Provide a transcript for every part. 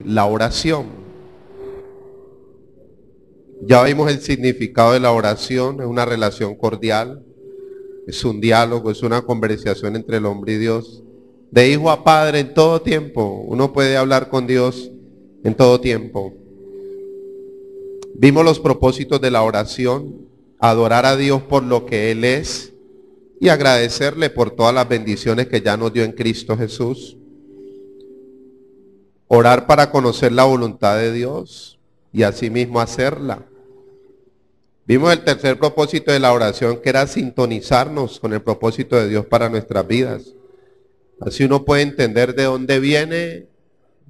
La oración. Ya vimos el significado de la oración, es una relación cordial, es un diálogo, es una conversación entre el hombre y Dios. De hijo a padre en todo tiempo, uno puede hablar con Dios en todo tiempo. Vimos los propósitos de la oración, adorar a Dios por lo que Él es y agradecerle por todas las bendiciones que ya nos dio en Cristo Jesús. Orar para conocer la voluntad de Dios y asimismo hacerla. Vimos el tercer propósito de la oración, que era sintonizarnos con el propósito de Dios para nuestras vidas. Así uno puede entender de dónde viene,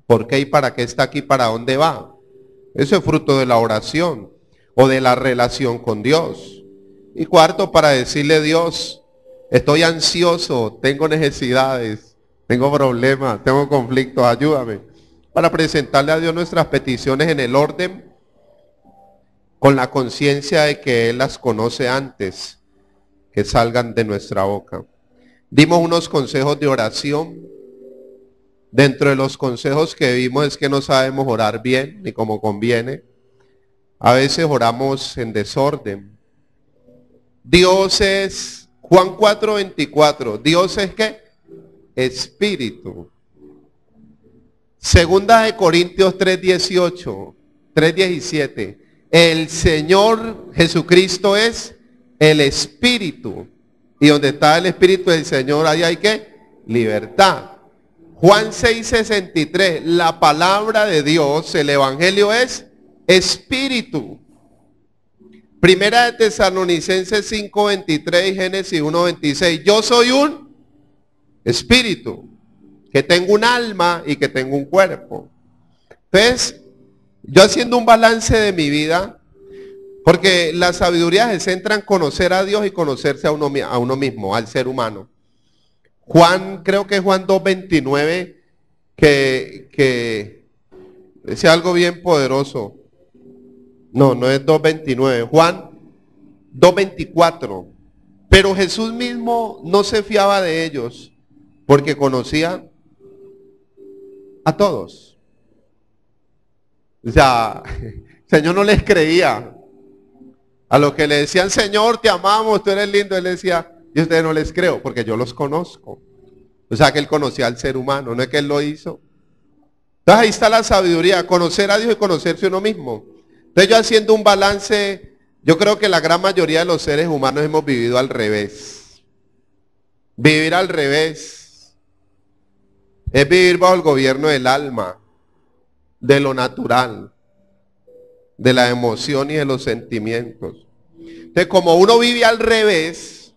por qué y para qué está aquí, para dónde va. Eso es fruto de la oración o de la relación con Dios. Y cuarto, para decirle a Dios, estoy ansioso, tengo necesidades, tengo problemas, tengo conflictos, ayúdame. Para presentarle a Dios nuestras peticiones en el orden, con la conciencia de que Él las conoce antes que salgan de nuestra boca. Dimos unos consejos de oración. Dentro de los consejos que vimos es que no sabemos orar bien ni como conviene. A veces oramos en desorden. Dios es, Juan 4:24, Dios es ¿qué? Espíritu. Segunda de Corintios 3:18, 3:17. El Señor Jesucristo es el Espíritu. Y donde está el Espíritu del Señor, ahí hay ¿qué? Libertad. Juan 6:63, la palabra de Dios, el Evangelio es Espíritu. Primera de Tesalonicenses 5:23 y Génesis 1:26, yo soy un Espíritu, que tengo un alma y que tengo un cuerpo. Entonces, yo haciendo un balance de mi vida, porque la sabiduría se centra en conocer a Dios y conocerse a uno mismo, al ser humano. Juan, creo que es Juan 2:29, que dice algo bien poderoso. No, no es 2:29, Juan 2:24. Pero Jesús mismo no se fiaba de ellos, porque conocía a todos. O sea, el Señor no les creía. A los que le decían, Señor, te amamos, tú eres lindo, Él decía, y ustedes no les creo, porque yo los conozco. O sea que Él conocía al ser humano, no es que Él lo hizo. Entonces ahí está la sabiduría, conocer a Dios y conocerse uno mismo. Entonces yo haciendo un balance, yo creo que la gran mayoría de los seres humanos hemos vivido al revés. Vivir al revés es vivir bajo el gobierno del alma, de lo natural, de la emoción y de los sentimientos. Entonces, como uno vive al revés,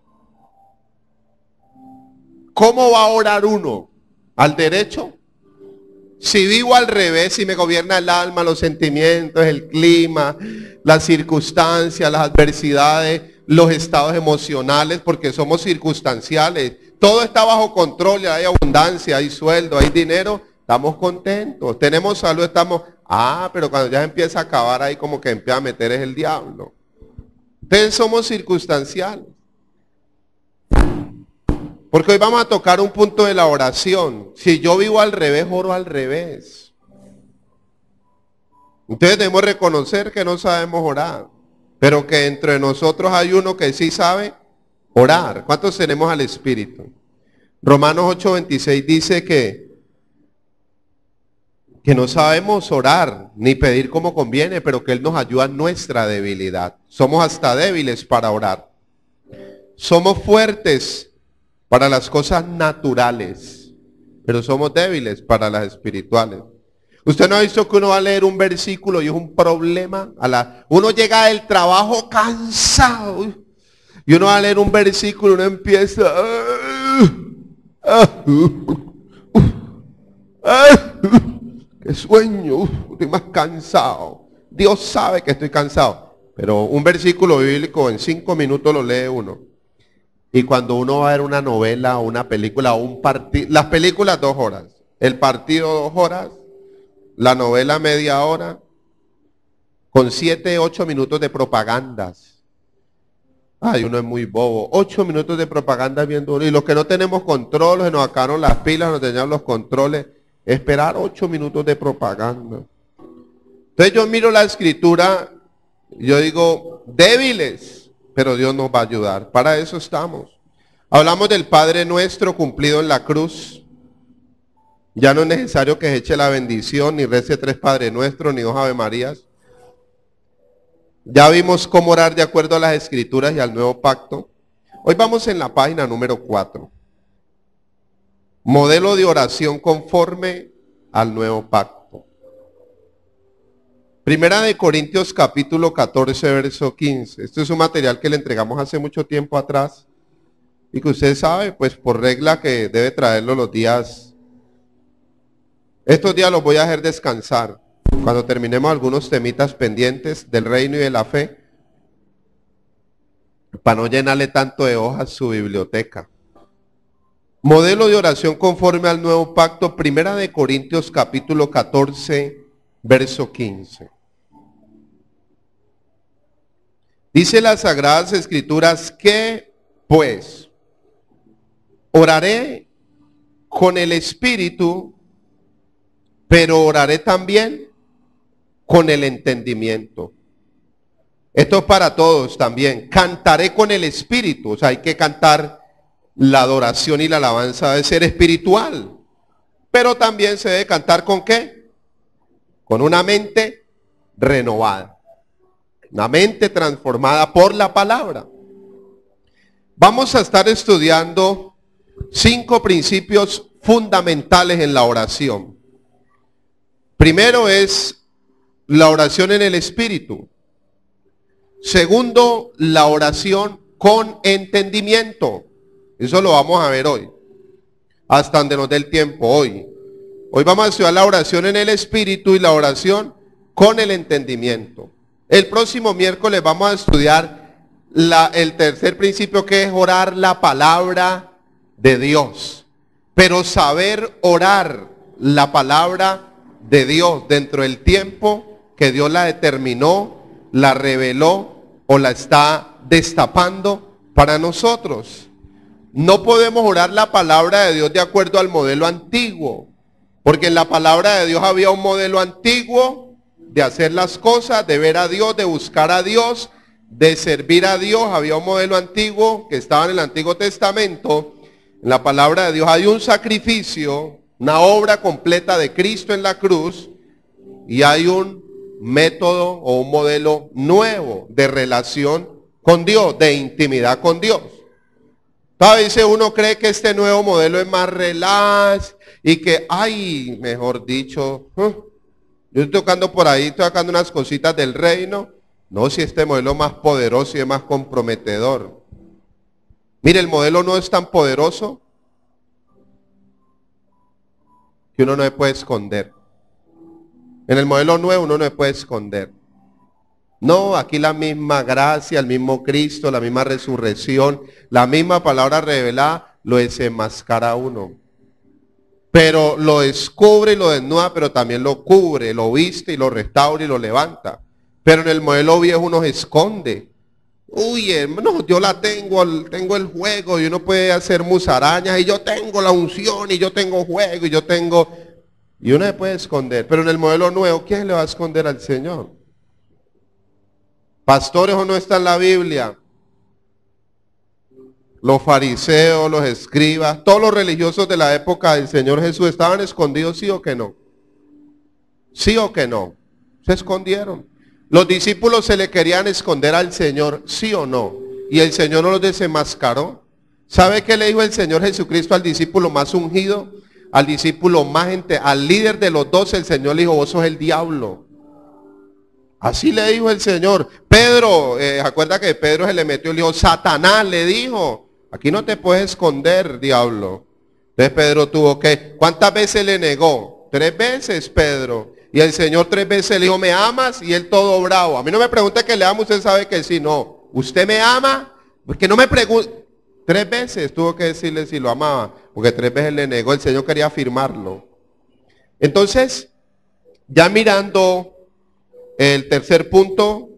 ¿cómo va a orar uno? ¿Al derecho? Si vivo al revés, si me gobierna el alma, los sentimientos, el clima, las circunstancias, las adversidades, los estados emocionales, porque somos circunstanciales. Todo está bajo control, hay abundancia, hay sueldo, hay dinero, estamos contentos. Tenemos salud, estamos... pero cuando ya empieza a acabar ahí como que empieza a meter es el diablo. Entonces somos circunstanciales. Porque hoy vamos a tocar un punto de la oración. Si yo vivo al revés, oro al revés. Entonces debemos reconocer que no sabemos orar. Pero que entre nosotros hay uno que sí sabe orar. ¿Cuántos tenemos al Espíritu? Romanos 8:26 dice que no sabemos orar ni pedir como conviene, pero que Él nos ayuda en nuestra debilidad. Somos hasta débiles para orar. Somos fuertes para las cosas naturales, pero somos débiles para las espirituales. ¿Usted no ha visto que uno va a leer un versículo y es un problema? Uno llega del trabajo cansado y uno va a leer un versículo y uno empieza... ¡Qué sueño! Estoy más cansado. Dios sabe que estoy cansado. Pero un versículo bíblico en 5 minutos lo lee uno. Y cuando uno va a ver una novela o una película o un partido, las películas 2 horas, el partido 2 horas, la novela media hora, con 7, 8 minutos de propagandas. Ay, uno es muy bobo. 8 minutos de propaganda viendo uno. Y los que no tenemos control, se nos acabaron las pilas, nos teníamos los controles. Esperar 8 minutos de propaganda. Entonces yo miro la escritura y yo digo, débiles, pero Dios nos va a ayudar. Para eso estamos. Hablamos del Padre Nuestro cumplido en la cruz. Ya no es necesario que se eche la bendición, ni rece 3 Padre Nuestros, ni 2 Ave Marías. Ya vimos cómo orar de acuerdo a las escrituras y al nuevo pacto. Hoy vamos en la página número 4. Modelo de oración conforme al nuevo pacto. Primera de Corintios capítulo 14, verso 15. Este es un material que le entregamos hace mucho tiempo atrás y que usted sabe, pues por regla que debe traerlo los días. Estos días los voy a hacer descansar. Cuando terminemos algunos temitas pendientes del reino y de la fe, para no llenarle tanto de hojas su biblioteca. Modelo de oración conforme al nuevo pacto, Primera de Corintios capítulo 14, verso 15. Dice las Sagradas Escrituras que, pues, oraré con el Espíritu, pero oraré también con el entendimiento. Esto es para todos también. Cantaré con el Espíritu, o sea, hay que cantar. La adoración y la alabanza debe ser espiritual, pero también se debe cantar ¿con qué? Con una mente renovada, una mente transformada por la palabra. Vamos a estar estudiando 5 principios fundamentales en la oración. Primero es la oración en el Espíritu. Segundo, la oración con entendimiento. Eso lo vamos a ver hoy, hasta donde nos dé el tiempo hoy. Hoy vamos a estudiar la oración en el Espíritu y la oración con el entendimiento. El próximo miércoles vamos a estudiar el tercer principio, que es orar la palabra de Dios. Pero saber orar la palabra de Dios dentro del tiempo que Dios la determinó, la reveló o la está destapando para nosotros. No podemos orar la palabra de Dios de acuerdo al modelo antiguo, porque en la palabra de Dios había un modelo antiguo de hacer las cosas, de ver a Dios, de buscar a Dios, de servir a Dios. Había un modelo antiguo que estaba en el Antiguo Testamento. En la palabra de Dios hay un sacrificio, una obra completa de Cristo en la cruz, y hay un método o un modelo nuevo de relación con Dios, de intimidad con Dios. A veces uno cree que este nuevo modelo es más relax y que, ay, mejor dicho, yo estoy tocando por ahí, estoy tocando unas cositas del reino. No, si este modelo es más poderoso y es más comprometedor. Mire, el modelo no es tan poderoso que uno no se puede esconder. En el modelo nuevo uno no se puede esconder. No, aquí la misma gracia, el mismo Cristo, la misma resurrección, la misma palabra revelada, lo desenmascara a uno. Pero lo descubre y lo desnuda, pero también lo cubre, lo viste y lo restaura y lo levanta. Pero en el modelo viejo uno se esconde. Uy, hermano, yo la tengo el juego y uno puede hacer musarañas y yo tengo la unción y yo tengo juego y yo tengo... Y uno se puede esconder. Pero en el modelo nuevo, ¿quién le va a esconder al Señor? Pastores, o no está en la Biblia. Los fariseos, los escribas, todos los religiosos de la época del Señor Jesús estaban escondidos, ¿sí o que no? ¿Sí o que no? Se escondieron. Los discípulos se le querían esconder al Señor, ¿sí o no? Y el Señor no los desenmascaró. ¿Sabe qué le dijo el Señor Jesucristo al discípulo más ungido? Al discípulo más al líder de los 12, el Señor le dijo, vos sos el diablo. Así le dijo el Señor. Pedro, acuerda que Pedro se le metió y le dijo, Satanás, le dijo, aquí no te puedes esconder, diablo. Entonces Pedro tuvo que, ¿cuántas veces le negó? 3 veces, Pedro. Y el Señor 3 veces le dijo, ¿me amas? Y él todo bravo. A mí no me pregunte que le amo, usted sabe que sí, no. ¿Usted me ama? Porque no me pregunte. 3 veces tuvo que decirle si lo amaba, porque 3 veces le negó, el Señor quería afirmarlo. Entonces, ya mirando el tercer punto,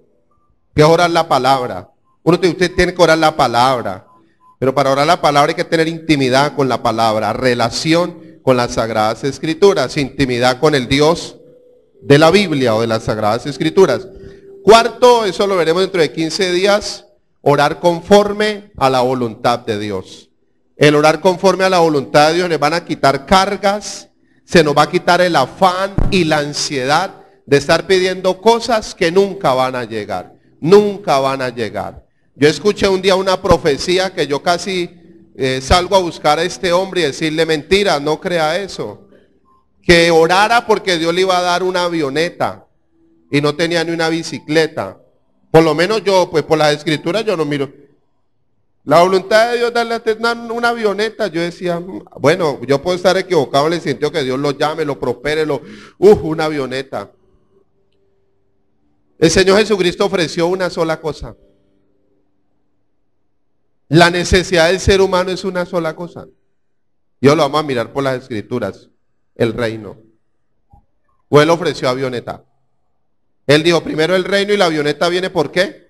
que es orar la palabra. Usted tiene que orar la palabra, pero para orar la palabra hay que tener intimidad con la palabra, relación con las Sagradas Escrituras, intimidad con el Dios de la Biblia o de las Sagradas Escrituras. Cuarto, eso lo veremos dentro de 15 días, orar conforme a la voluntad de Dios. El orar conforme a la voluntad de Dios nos van a quitar cargas, se nos va a quitar el afán y la ansiedad de estar pidiendo cosas que nunca van a llegar, nunca van a llegar. Yo escuché un día una profecía que yo casi salgo a buscar a este hombre y decirle mentira, no crea eso. Que orara porque Dios le iba a dar una avioneta y no tenía ni una bicicleta. Por lo menos yo, pues por las escrituras yo no miro. La voluntad de Dios darle una avioneta, yo decía, bueno, yo puedo estar equivocado en el sentido que Dios lo llame, lo prospere, una avioneta. El Señor Jesucristo ofreció una sola cosa. La necesidad del ser humano es una sola cosa. Yo lo vamos a mirar por las escrituras, el reino. O Él ofreció avioneta. Él dijo, primero el reino y la avioneta viene, ¿por qué?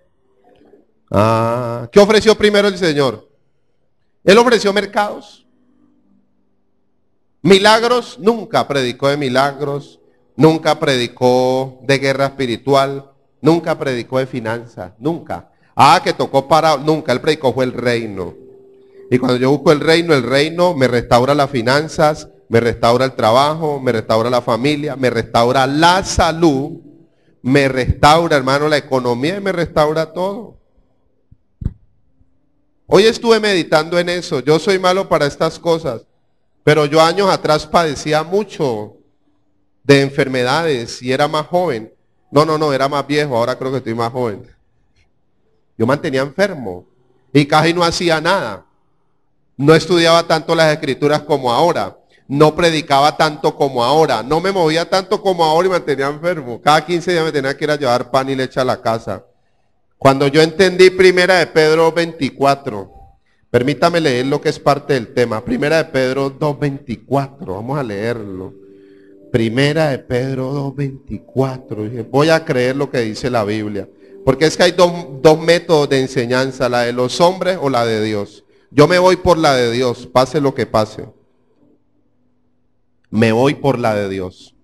¿Qué ofreció primero el Señor? Él ofreció mercados. Milagros, nunca predicó de milagros, nunca predicó de guerra espiritual, nunca predicó de finanzas, nunca. Que tocó para, nunca, él predicó fue el reino. Y cuando yo busco el reino me restaura las finanzas, me restaura el trabajo, me restaura la familia, me restaura la salud, me restaura, hermano, la economía y me restaura todo. Hoy estuve meditando en eso. Yo soy malo para estas cosas, pero yo años atrás padecía mucho de enfermedades y era más joven. No, era más viejo, ahora creo que estoy más joven. Yo mantenía enfermo y casi no hacía nada. No estudiaba tanto las escrituras como ahora. No predicaba tanto como ahora. No me movía tanto como ahora y mantenía enfermo. Cada 15 días me tenía que ir a llevar pan y leche a la casa. Cuando yo entendí Primera de Pedro 24, permítame leer lo que es parte del tema. Primera de Pedro 2:24, vamos a leerlo. Primera de Pedro 2:24. Voy a creer lo que dice la Biblia. Porque es que hay dos métodos de enseñanza, la de los hombres o la de Dios. Yo me voy por la de Dios, pase lo que pase. Me voy por la de Dios.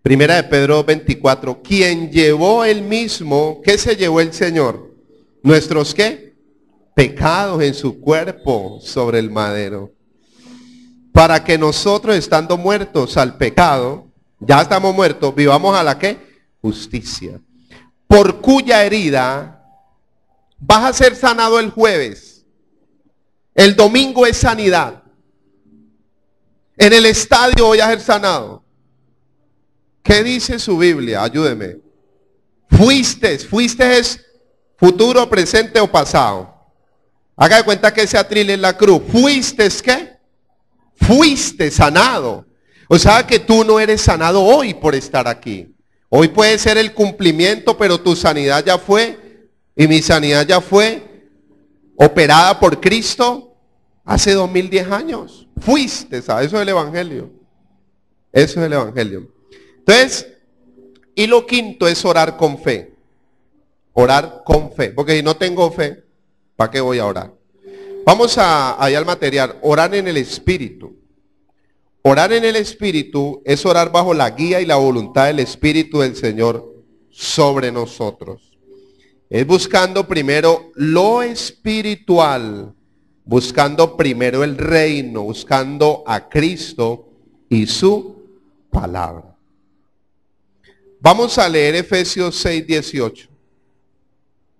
Primera de Pedro 24. Quien llevó él mismo, ¿qué se llevó el Señor? ¿Nuestros qué? Pecados en su cuerpo sobre el madero. Para que nosotros, estando muertos al pecado, ya estamos muertos, vivamos a la ¿qué? Justicia. Por cuya herida vas a ser sanado el jueves. El domingo es sanidad. En el estadio voy a ser sanado. ¿Qué dice su Biblia? Ayúdeme. Fuiste es futuro, presente o pasado. Haga de cuenta que ese atril en la cruz. ¿Fuiste qué? Fuiste sanado. O sea que tú no eres sanado hoy por estar aquí. Hoy puede ser el cumplimiento, pero tu sanidad ya fue, y mi sanidad ya fue operada por Cristo hace 2010 años. Fuiste, ¿sabes? Eso es el Evangelio. Eso es el Evangelio. Entonces, y lo quinto es orar con fe. Orar con fe. Porque si no tengo fe, ¿para qué voy a orar? Vamos allá al material. Orar en el Espíritu. Orar en el Espíritu es orar bajo la guía y la voluntad del Espíritu del Señor sobre nosotros. Es buscando primero lo espiritual, buscando primero el reino, buscando a Cristo y su palabra. Vamos a leer Efesios 6:18.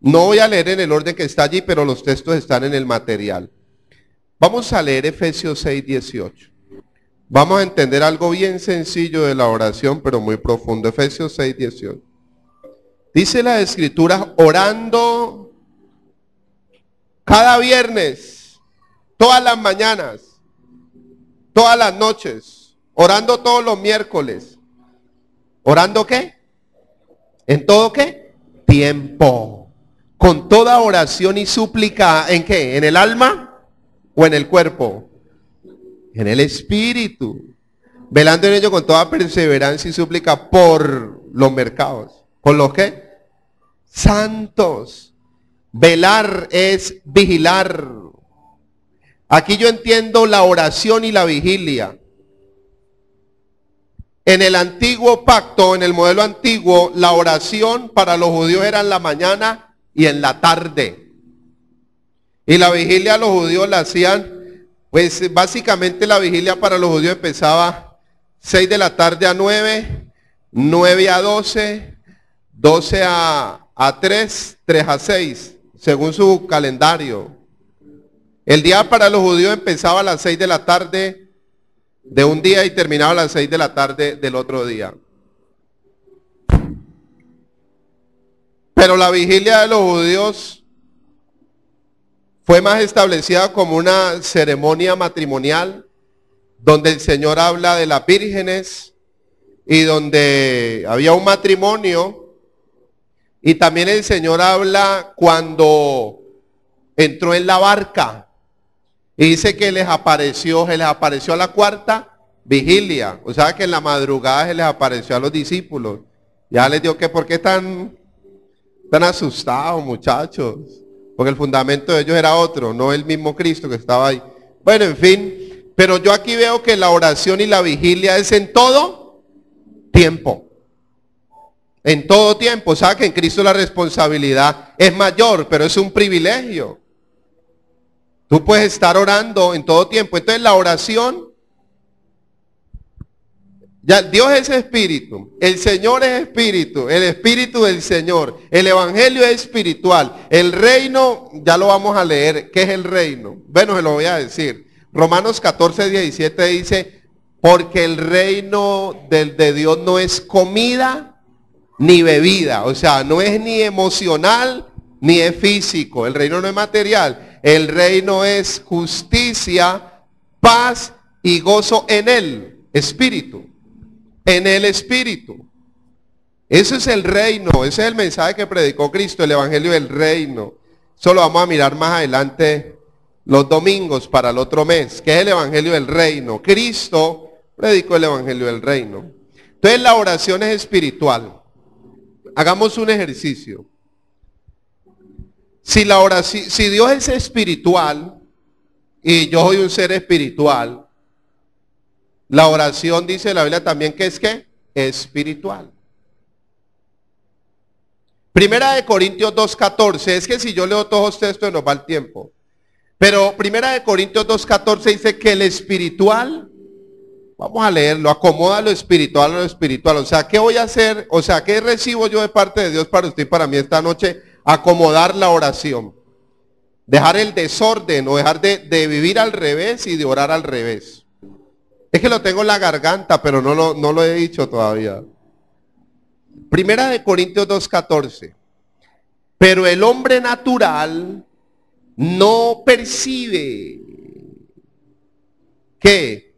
No voy a leer en el orden que está allí, pero los textos están en el material. Vamos a leer Efesios 6:18. Vamos a entender algo bien sencillo de la oración, pero muy profundo. Efesios 6:18. Dice la Escritura, orando cada viernes, todas las mañanas, todas las noches, orando todos los miércoles. ¿Orando qué? ¿En todo qué? Tiempo. Con toda oración y súplica, ¿en qué? ¿En el alma o en el cuerpo? En el Espíritu, velando en ello con toda perseverancia y súplica por los mercados. ¿Con los qué? Santos. Velar es vigilar. Aquí yo entiendo la oración y la vigilia. En el antiguo pacto, en el modelo antiguo, la oración para los judíos era en la mañana y en la tarde. Y la vigilia los judíos la hacían, pues básicamente la vigilia para los judíos empezaba 6 de la tarde a 9, 9 a 12, 12 a 3, 3 a 6, según su calendario. El día para los judíos empezaba a las 6 de la tarde de un día y terminaba a las 6 de la tarde del otro día. Pero la vigilia de los judíos fue más establecida como una ceremonia matrimonial, donde el Señor habla de las vírgenes y donde había un matrimonio, y también el Señor habla cuando entró en la barca. Y dice que se les apareció a la cuarta vigilia. O sea que en la madrugada se les apareció a los discípulos. Ya les digo que ¿por qué tan asustados, muchachos? Porque el fundamento de ellos era otro, no el mismo Cristo que estaba ahí. Bueno, en fin, pero yo aquí veo que la oración y la vigilia es en todo tiempo. En todo tiempo. O sea que en Cristo la responsabilidad es mayor, pero es un privilegio. Tú puedes estar orando en todo tiempo. Entonces la oración, ya Dios es espíritu, el Señor es espíritu, el espíritu del Señor, el evangelio es espiritual, el reino, ya lo vamos a leer. ¿Qué es el reino? Bueno, se lo voy a decir. Romanos 14, 17 dice, porque el reino de Dios no es comida ni bebida, o sea, no es ni emocional ni es físico. El reino no es material. El reino es justicia, paz y gozo en el Espíritu. En el Espíritu. Ese es el reino, ese es el mensaje que predicó Cristo, el evangelio del reino. Eso lo vamos a mirar más adelante los domingos para el otro mes, que es el evangelio del reino. Cristo predicó el evangelio del reino. Entonces la oración es espiritual. Hagamos un ejercicio. Si Dios es espiritual y yo soy un ser espiritual, la oración dice la Biblia también que es ¿qué? Espiritual. Primera de Corintios 2:14, es que si yo leo todos estos textos nos va el tiempo. Pero Primera de Corintios 2:14 dice que el espiritual, vamos a leerlo, acomoda lo espiritual a lo espiritual. O sea, ¿qué voy a hacer? O sea, ¿qué recibo yo de parte de Dios para usted y para mí esta noche? Acomodar la oración. Dejar el desorden o dejar de vivir al revés y de orar al revés. Es que lo tengo en la garganta, pero no lo he dicho todavía. Primera de Corintios 2:14. Pero el hombre natural no percibe. ¿Qué?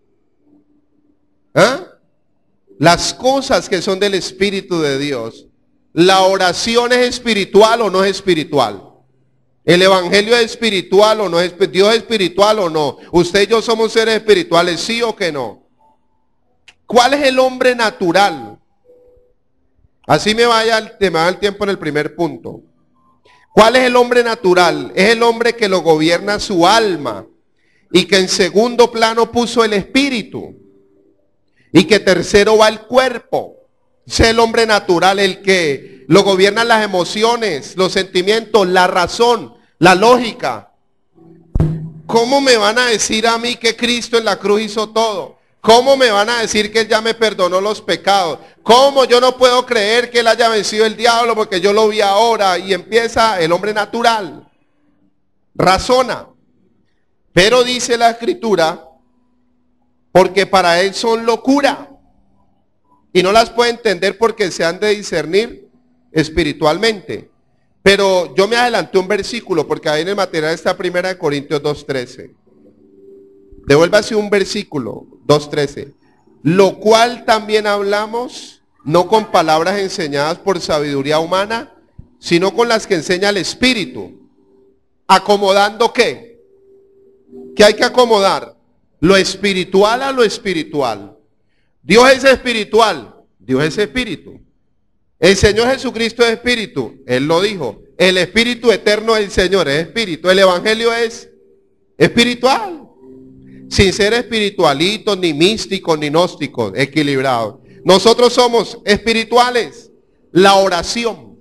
Las cosas que son del Espíritu de Dios. ¿La oración es espiritual o no es espiritual? ¿El evangelio es espiritual o no es? ¿Dios es espiritual o no? ¿Usted y yo somos seres espirituales, sí o que no? ¿Cuál es el hombre natural? Así me va el tiempo en el primer punto. ¿Cuál es el hombre natural? Es el hombre que lo gobierna su alma y que en segundo plano puso el espíritu y que tercero va el cuerpo. Es el hombre natural, el que lo gobiernan las emociones, los sentimientos, la razón, la lógica. ¿Cómo me van a decir a mí que Cristo en la cruz hizo todo? ¿Cómo me van a decir que Él ya me perdonó los pecados? ¿Cómo yo no puedo creer que Él haya vencido el diablo porque yo lo vi ahora? Y empieza el hombre natural. Razona. Pero dice la Escritura, porque para Él son locura. Y no las puede entender porque se han de discernir espiritualmente. Pero yo me adelanté un versículo porque ahí en el material está Primera de Corintios 2:13. Devuélvase un versículo, 2:13. Lo cual también hablamos, no con palabras enseñadas por sabiduría humana, sino con las que enseña el Espíritu. ¿Acomodando qué? ¿Qué hay que acomodar? Lo espiritual a lo espiritual. Dios es espiritual, Dios es espíritu. El Señor Jesucristo es espíritu, Él lo dijo. El espíritu eterno del Señor es espíritu. El evangelio es espiritual. Sin ser espiritualitos, ni místicos, ni gnósticos, equilibrados. Nosotros somos espirituales. La oración,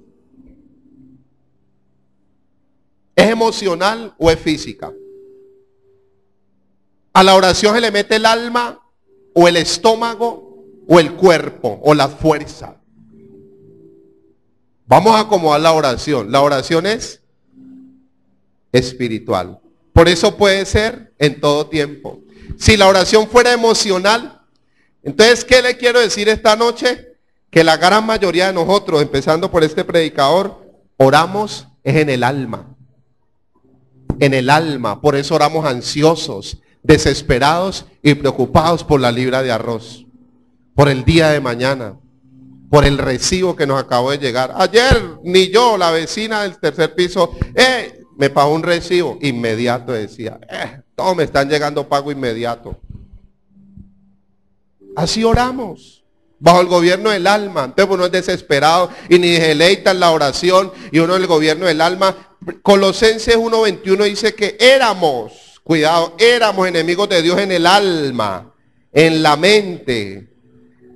¿es emocional o es física? A la oración se le mete el alma, o el estómago, o el cuerpo, o la fuerza. Vamos a acomodar la oración. La oración es espiritual. Por eso puede ser en todo tiempo. Si la oración fuera emocional, entonces, ¿qué le quiero decir esta noche? Que la gran mayoría de nosotros, empezando por este predicador, oramos es en el alma. En el alma. Por eso oramos ansiosos, desesperados y preocupados por la libra de arroz. Por el día de mañana. Por el recibo que nos acabó de llegar. Ayer, ni yo, la vecina del tercer piso, me pagó un recibo. Inmediato decía, todos me están llegando pago inmediato. Así oramos. Bajo el gobierno del alma. Entonces uno es desesperado y ni se deleita en la oración y uno en el gobierno del alma. Colosenses 1:21 dice que éramos, cuidado, éramos enemigos de Dios en el alma, en la mente.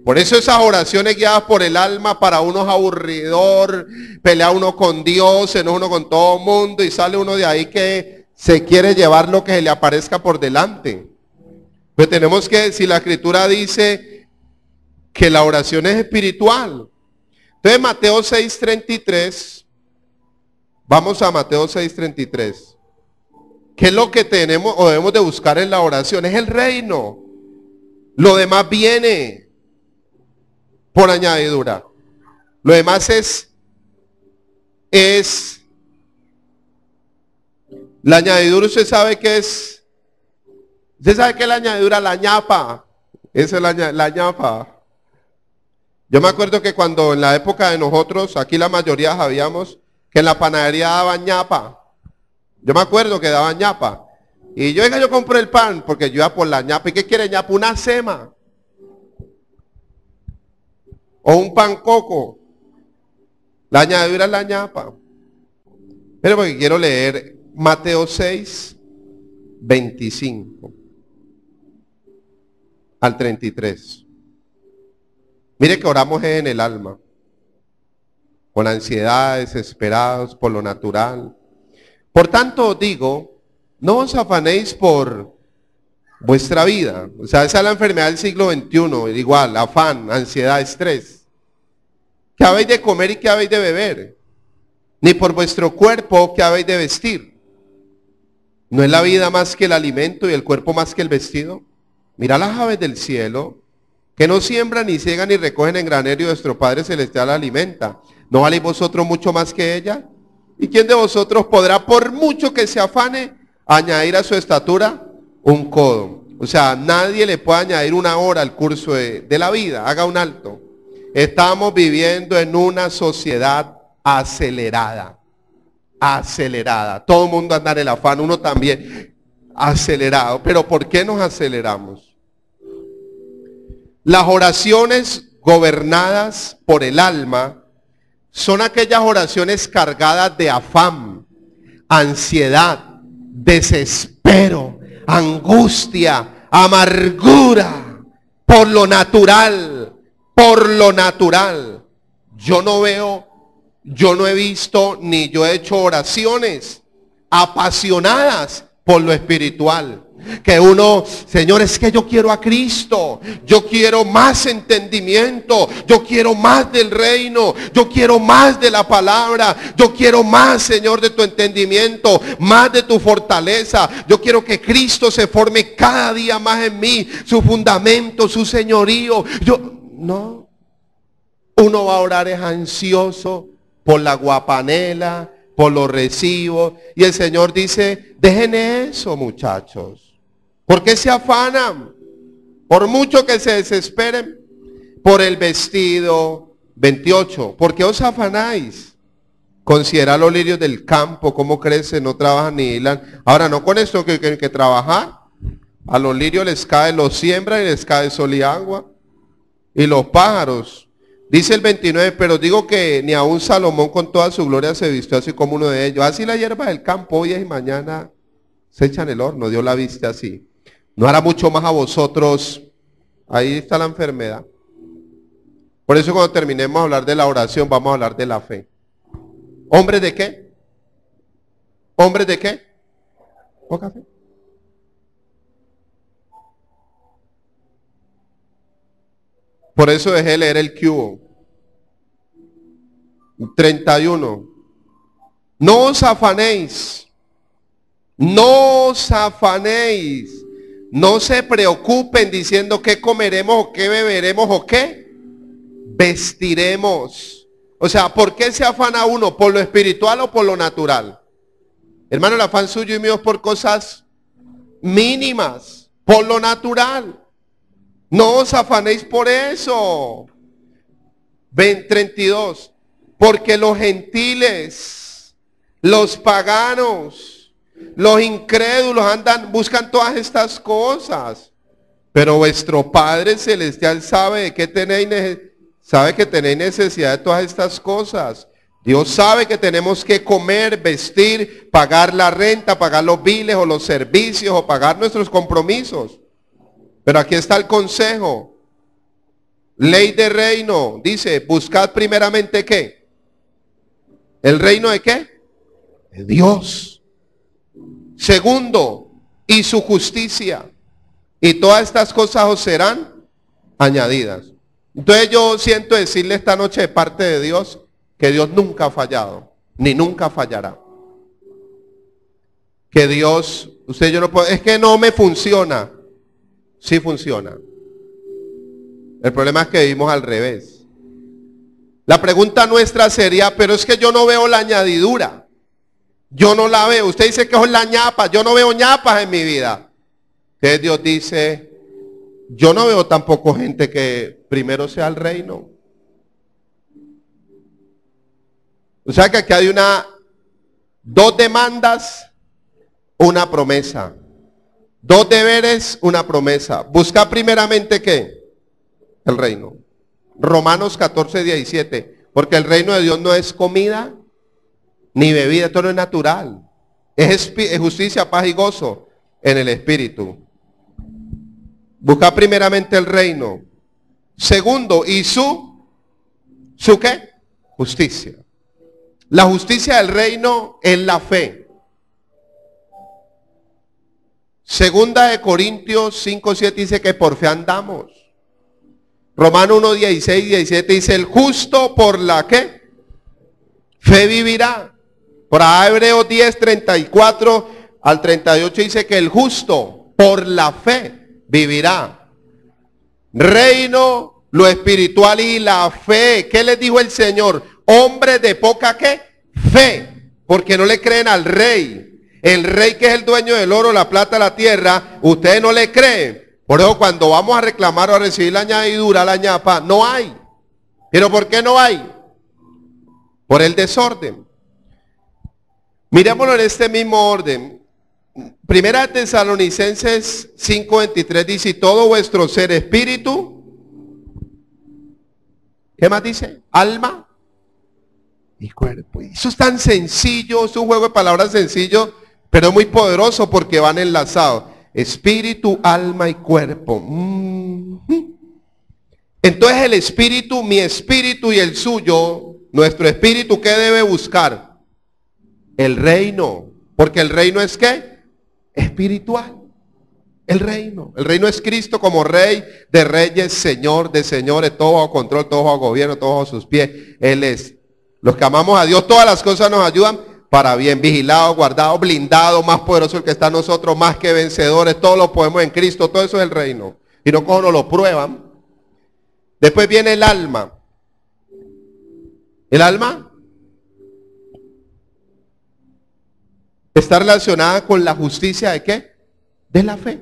Por eso esas oraciones guiadas por el alma para uno es aburridor, pelea uno con Dios, se enoja uno con todo el mundo y sale uno de ahí que se quiere llevar lo que se le aparezca por delante. Pero tenemos que, si la escritura dice que la oración es espiritual. Entonces Mateo 6:33, vamos a Mateo 6:33. ¿Qué es lo que tenemos o debemos de buscar en la oración? Es el reino. Lo demás viene por añadidura. Lo demás es la añadidura. Usted sabe qué es. Usted sabe qué es la añadidura, la ñapa. Esa es la ñapa. Yo me acuerdo que cuando en la época de nosotros, aquí la mayoría sabíamos que en la panadería daban ñapa. Yo me acuerdo que daban ñapa. Y yo compré el pan porque yo iba por la ñapa. ¿Y qué quiere ñapa? Una sema. O un pan coco. La añadidura es la ñapa. Pero porque quiero leer Mateo 6:25 al 33. Mire que oramos en el alma, con ansiedad, desesperados por lo natural. Por tanto os digo, no os afanéis por vuestra vida. O sea, esa es la enfermedad del siglo XXI, igual, afán, ansiedad, estrés. ¿Qué habéis de comer y qué habéis de beber? Ni por vuestro cuerpo, ¿qué habéis de vestir? ¿No es la vida más que el alimento y el cuerpo más que el vestido? Mira las aves del cielo, que no siembran, ni ciegan, ni recogen en granero, y vuestro Padre Celestial alimenta. ¿No valéis vosotros mucho más que ella? ¿Y quién de vosotros podrá, por mucho que se afane, añadir a su estatura un codo? O sea, nadie le puede añadir una hora al curso de la vida. Haga un alto. Estamos viviendo en una sociedad acelerada. Acelerada. Todo el mundo anda en el afán, uno también acelerado. Pero ¿por qué nos aceleramos? Las oraciones gobernadas por el alma son aquellas oraciones cargadas de afán, ansiedad, desespero, angustia, amargura, por lo natural, por lo natural. Yo no he visto, ni yo he hecho oraciones apasionadas por lo espiritual. Que uno, Señor, es que yo quiero a Cristo, yo quiero más entendimiento, yo quiero más del reino, yo quiero más de la palabra, yo quiero más, Señor, de tu entendimiento, más de tu fortaleza. Yo quiero que Cristo se forme cada día más en mí, su fundamento, su señorío. No, uno va a orar es ansioso por la guapanela, por los recibos, y el Señor dice, dejen eso, muchachos. ¿Por qué se afanan? Por mucho que se desesperen por el vestido. 28. ¿Por qué os afanáis? Considerad los lirios del campo, cómo crecen, no trabajan ni hilan. Ahora, no con esto que hay que trabajar. A los lirios les cae, los siembra y les cae sol y agua. Y los pájaros. Dice el 29, pero digo que ni aun Salomón con toda su gloria se vistió así como uno de ellos. Así la hierba del campo hoy es y mañana se echa en el horno, Dios la viste así. ¿No hará mucho más a vosotros? Ahí está la enfermedad. Por eso cuando terminemos de hablar de la oración, vamos a hablar de la fe. ¿Hombres de qué? ¿Hombres de qué? Poca fe. Por eso dejé de leer el cubo. 31. No os afanéis. No os afanéis. No se preocupen diciendo qué comeremos o qué beberemos o qué vestiremos. O sea, ¿por qué se afana uno? ¿Por lo espiritual o por lo natural? Hermano, el afán suyo y mío es por cosas mínimas, por lo natural. No os afanéis por eso. 32. Porque los gentiles, los paganos, los incrédulos buscan todas estas cosas. Pero vuestro Padre Celestial sabe de qué sabe que tenéis necesidad de todas estas cosas. Dios sabe que tenemos que comer, vestir, pagar la renta, pagar los biles o los servicios o pagar nuestros compromisos. Pero aquí está el consejo. Ley de reino. Dice, buscad primeramente ¿qué? ¿El reino de qué? De Dios. Segundo, y su justicia. Y todas estas cosas os serán añadidas. Entonces yo siento decirle esta noche de parte de Dios que Dios nunca ha fallado, ni nunca fallará. Que Dios, yo no puedo, es que no me funciona. Sí funciona. El problema es que vivimos al revés. La pregunta nuestra sería, pero es que yo no veo la añadidura. Yo no la veo. Usted dice que es la ñapa. Yo no veo ñapas en mi vida. Que Dios dice, yo no veo tampoco gente que primero sea el reino. O sea que aquí hay dos demandas, una promesa. Dos deberes, una promesa. Busca primeramente ¿qué? El reino. Romanos 14:17. Porque el reino de Dios no es comida ni bebida, esto no es natural. Es justicia, paz y gozo en el Espíritu. Busca primeramente el reino. Segundo, y ¿su qué? Justicia. La justicia del reino es la fe. Segunda de Corintios 5:7 dice que por fe andamos. Romanos 1:16-17 dice el justo por la ¿qué? Fe vivirá. Por Hebreos 10:34 al 38 dice que el justo por la fe vivirá. Reino, lo espiritual y la fe. ¿Qué les dijo el Señor? Hombres de poca ¿qué? Fe. Porque no le creen al rey. El rey que es el dueño del oro, la plata, la tierra. Ustedes no le creen. Por eso cuando vamos a reclamar o a recibir la añadidura, la ñapa, no hay. ¿Pero por qué no hay? Por el desorden. Miremoslo en este mismo orden. Primera de Tesalonicenses 5:23 dice, y todo vuestro ser, espíritu, ¿qué más dice? Alma y cuerpo. Y eso es tan sencillo, es un juego de palabras sencillo, pero muy poderoso porque van enlazados. Espíritu, alma y cuerpo. Entonces el espíritu, mi espíritu y el suyo, nuestro espíritu, ¿qué debe buscar? El reino. Porque el reino es ¿qué? Espiritual. El reino es Cristo como Rey de reyes, Señor de señores, todo bajo control, todo bajo gobierno, todo bajo sus pies. Él es. Los que amamos a Dios, todas las cosas nos ayudan para bien, vigilado, guardado, blindado, más poderoso el que está en nosotros, más que vencedores, todo lo podemos en Cristo, todo eso es el reino. Y no como nos lo prueban. Después viene el alma. El alma está relacionada con la justicia de ¿qué? De la fe.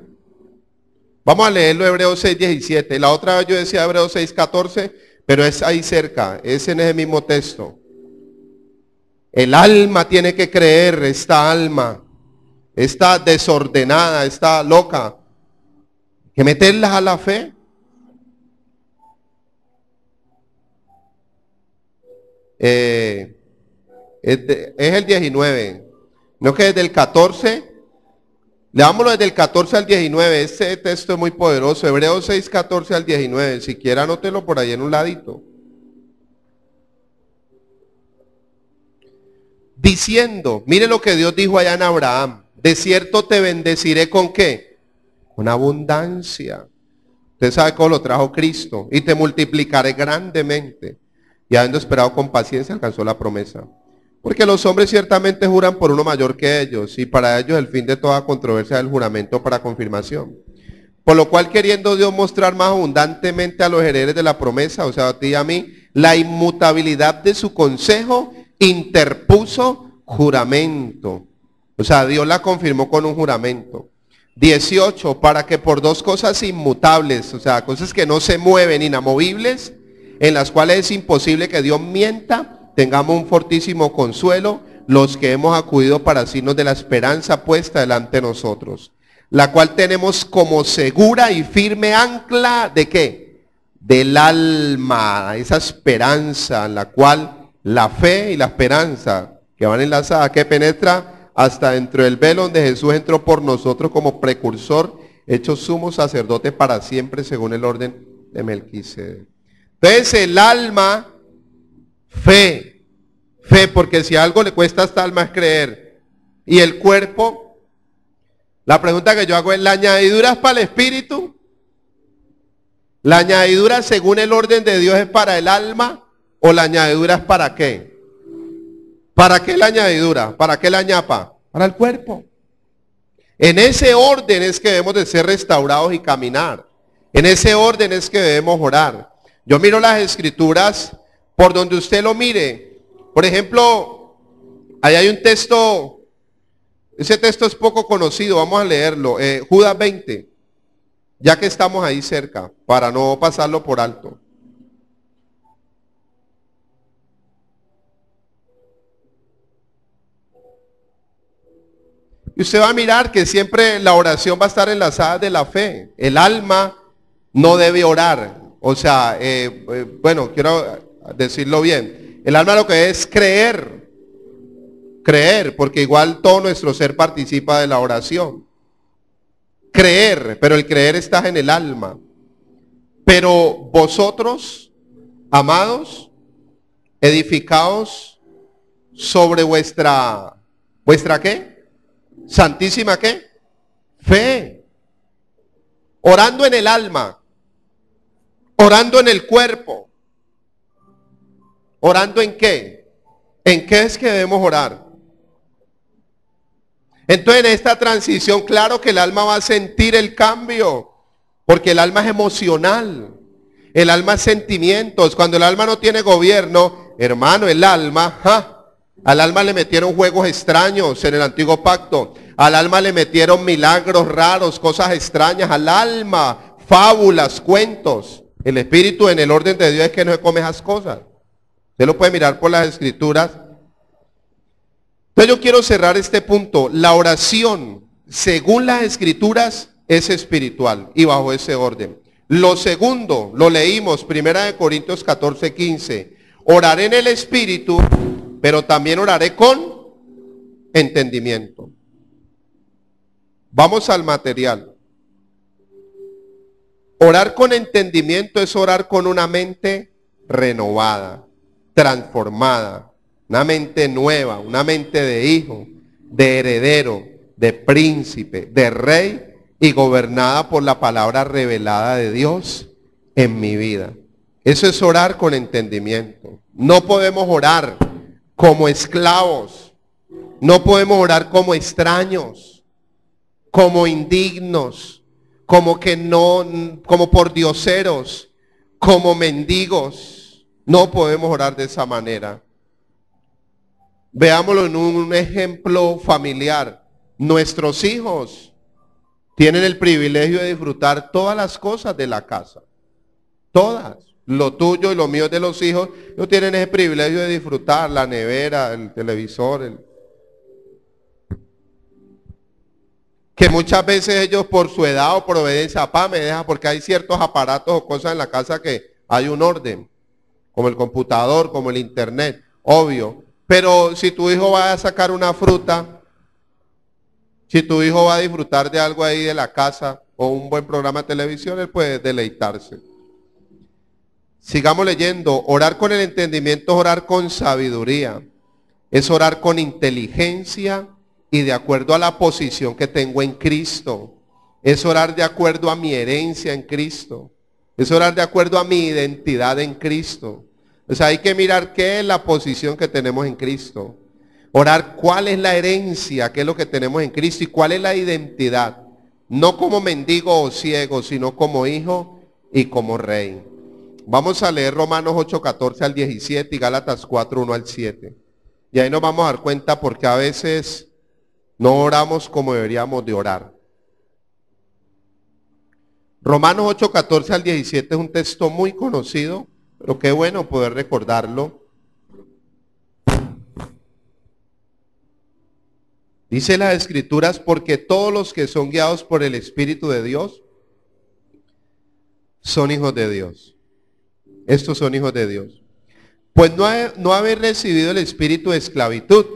Vamos a leerlo Hebreos 6:17. La otra vez yo decía Hebreos 6:14, pero es ahí cerca, es en ese mismo texto. El alma tiene que creer, esta alma está desordenada, está loca. Hay que meterlas a la fe. Es el 19. No, que desde el 14 Leámoslo desde el 14 al 19, este texto es muy poderoso, Hebreos 6, 14 al 19, si quiere anótelo por ahí en un ladito. Diciendo, mire lo que Dios dijo allá en Abraham, de cierto te bendeciré ¿con qué? Con abundancia. Usted sabe cómo lo trajo Cristo, y te multiplicaré grandemente. Y habiendo esperado con paciencia alcanzó la promesa. Porque los hombres ciertamente juran por uno mayor que ellos, y para ellos el fin de toda controversia es el juramento para confirmación. Por lo cual, queriendo Dios mostrar más abundantemente a los herederos de la promesa, o sea, a ti y a mí, la inmutabilidad de su consejo, interpuso juramento. O sea, Dios la confirmó con un juramento. 18, para que por dos cosas inmutables, o sea, cosas que no se mueven, inamovibles, en las cuales es imposible que Dios mienta, tengamos un fortísimo consuelo, los que hemos acudido para signos de la esperanza puesta delante de nosotros, la cual tenemos como segura y firme ancla, ¿de qué? Del alma, esa esperanza en la cual la fe y la esperanza que van enlazadas, que penetra hasta dentro del velo donde Jesús entró por nosotros como precursor, hecho sumo sacerdote para siempre según el orden de Melquisedec. Entonces el alma, fe, porque si algo le cuesta a esta alma es creer. Y el cuerpo, la pregunta que yo hago es, ¿la añadidura es para el espíritu? ¿La añadidura según el orden de Dios es para el alma? ¿O la añadidura es para qué? ¿Para qué la añadidura? ¿Para qué la ñapa? Para el cuerpo. En ese orden es que debemos de ser restaurados y caminar. En ese orden es que debemos orar. Yo miro las escrituras por donde usted lo mire. Por ejemplo, ahí hay un texto, ese texto es poco conocido, vamos a leerlo. Judas 20, ya que estamos ahí cerca, para no pasarlo por alto. Y usted va a mirar que siempre la oración va a estar enlazada de la fe. El alma no debe orar. O sea, bueno, quiero decirlo bien. El alma lo que es creer. Creer, porque igual todo nuestro ser participa de la oración. Creer, pero el creer está en el alma. Pero vosotros, amados, edificaos sobre vuestra ¿qué? Santísima ¿qué? Fe. Orando en el alma. Orando en el cuerpo. ¿Orando en qué? ¿En qué es que debemos orar? Entonces en esta transición, claro que el alma va a sentir el cambio, porque el alma es emocional, el alma es sentimientos. Cuando el alma no tiene gobierno, hermano, el alma, al alma le metieron juegos extraños en el antiguo pacto, al alma le metieron milagros raros, cosas extrañas, al alma, fábulas, cuentos. El espíritu en el orden de Dios es que no se come esas cosas. Usted lo puede mirar por las escrituras. Entonces yo quiero cerrar este punto. La oración, según las escrituras, es espiritual y bajo ese orden. Lo segundo, lo leímos, 1 Corintios 14, 15. Oraré en el espíritu, pero también oraré con entendimiento. Vamos al material. Orar con entendimiento es orar con una mente renovada, transformada, una mente nueva, una mente de hijo, de heredero, de príncipe, de rey y gobernada por la palabra revelada de Dios en mi vida. Eso es orar con entendimiento. No podemos orar como esclavos, no podemos orar como extraños, como indignos, como que no, como por dioseros, como mendigos. No podemos orar de esa manera. Veámoslo en un ejemplo familiar. Nuestros hijos tienen el privilegio de disfrutar todas las cosas de la casa. Todas. Lo tuyo y lo mío de los hijos, no tienen ese privilegio de disfrutar la nevera, el televisor, que muchas veces ellos por su edad o por obediencia, papá me deja, porque hay ciertos aparatos o cosas en la casa que hay un orden, como el computador, como el internet, obvio. Pero si tu hijo va a sacar una fruta, Si tu hijo va a disfrutar de algo ahí de la casa o un buen programa de televisión, él puede deleitarse. Sigamos leyendo. Orar con el entendimiento es orar con sabiduría. Es orar con inteligencia y de acuerdo a la posición que tengo en Cristo. Es orar de acuerdo a mi herencia en Cristo. Es orar de acuerdo a mi identidad en Cristo. O sea, hay que mirar qué es la posición que tenemos en Cristo. Orar cuál es la herencia, qué es lo que tenemos en Cristo y cuál es la identidad. No como mendigo o ciego, sino como hijo y como rey. Vamos a leer Romanos 8, 14 al 17 y Gálatas 4, 1 al 7. Y ahí nos vamos a dar cuenta porque a veces no oramos como deberíamos de orar. Romanos 8, 14 al 17 es un texto muy conocido, pero qué bueno poder recordarlo. Dice las Escrituras, porque todos los que son guiados por el Espíritu de Dios son hijos de Dios. Estos son hijos de Dios. Pues no habéis recibido el espíritu de esclavitud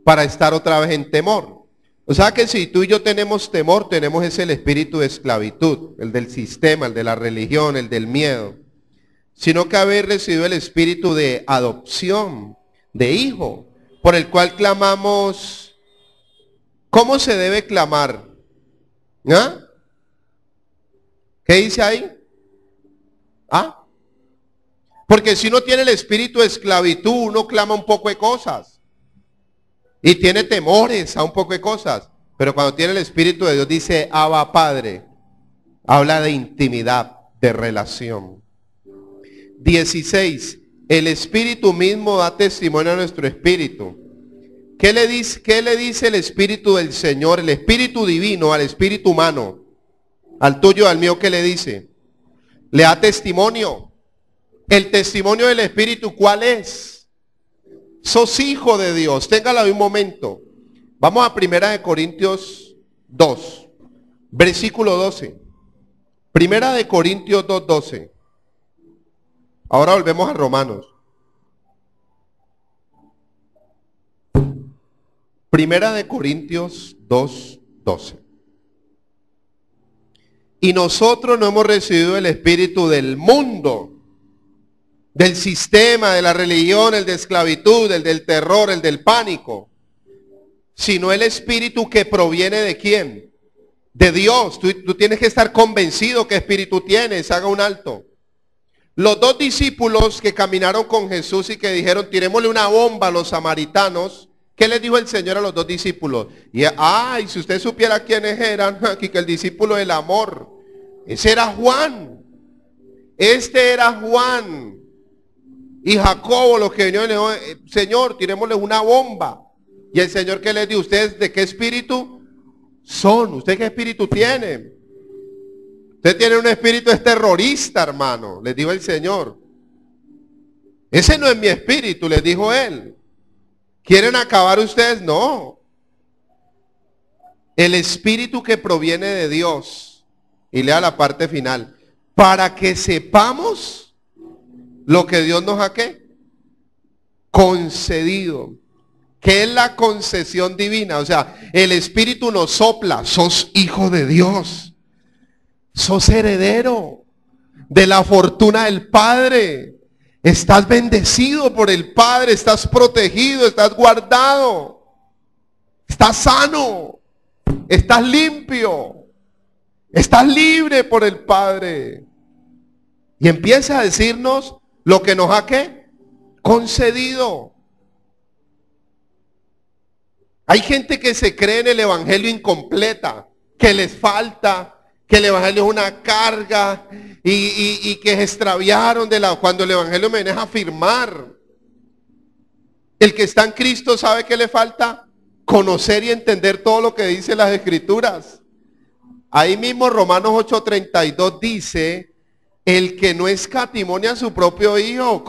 para estar otra vez en temor. O sea que si tú y yo tenemos temor, tenemos ese el espíritu de esclavitud, el del sistema, el de la religión, el del miedo. Sino que habéis recibido el espíritu de adopción, de hijo, por el cual clamamos. ¿Cómo se debe clamar? ¿Ah? ¿Qué dice ahí? ¿Ah? Porque si uno tiene el espíritu de esclavitud, uno clama un poco de cosas. Y tiene temores a un poco de cosas. Pero cuando tiene el espíritu de Dios dice, Abba Padre. Habla de intimidad, de relación. 16. El espíritu mismo da testimonio a nuestro espíritu. ¿Qué le dice el espíritu del Señor, el espíritu divino al espíritu humano? Al tuyo, al mío, ¿qué le dice? Le da testimonio. El testimonio del espíritu, ¿cuál es? Sos hijo de Dios. Téngalo ahí un momento. Vamos a 1 Corintios 2, versículo 12. 1 Corintios 2, 12. Ahora volvemos a Romanos. 1 Corintios 2, 12. Y nosotros no hemos recibido el espíritu del mundo, del sistema, de la religión, el de esclavitud, el del terror, el del pánico, sino el espíritu que proviene de ¿quién? De Dios. Tú tienes que estar convencido qué espíritu tienes. Haga un alto. Los dos discípulos que caminaron con Jesús y que dijeron, tirémosle una bomba a los samaritanos, ¿qué les dijo el Señor a los dos discípulos? Y si usted supiera quiénes eran, aquí que el discípulo del amor, ese era Juan. Este era Juan. Y Jacobo, los que vinieron, le dijo, Señor, tirémosle una bomba. Y el Señor, ¿qué les dijo? ¿Ustedes de qué espíritu son? ¿Usted qué espíritu tiene? Usted tiene un espíritu es terrorista, hermano, les dijo el Señor. Ese no es mi espíritu, les dijo él. ¿Quieren acabar ustedes? No. El espíritu que proviene de Dios. Y lea la parte final. Para que sepamos lo que Dios nos ha ¿qué? Concedido. ¿Qué es la concesión divina? O sea, el espíritu nos sopla. Sos hijo de Dios. Sos heredero de la fortuna del Padre. Estás bendecido por el Padre, estás protegido, estás guardado, estás sano, estás limpio, estás libre por el Padre. Y empieza a decirnos lo que nos ha ¿qué? Concedido. Hay gente que se cree en el evangelio incompleta, que les falta, que el evangelio es una carga y que se extraviaron cuando el evangelio me deja afirmar. El que está en Cristo sabe que le falta conocer y entender todo lo que dice las Escrituras. Ahí mismo Romanos 8:32 dice, el que no escatimó a su propio hijo,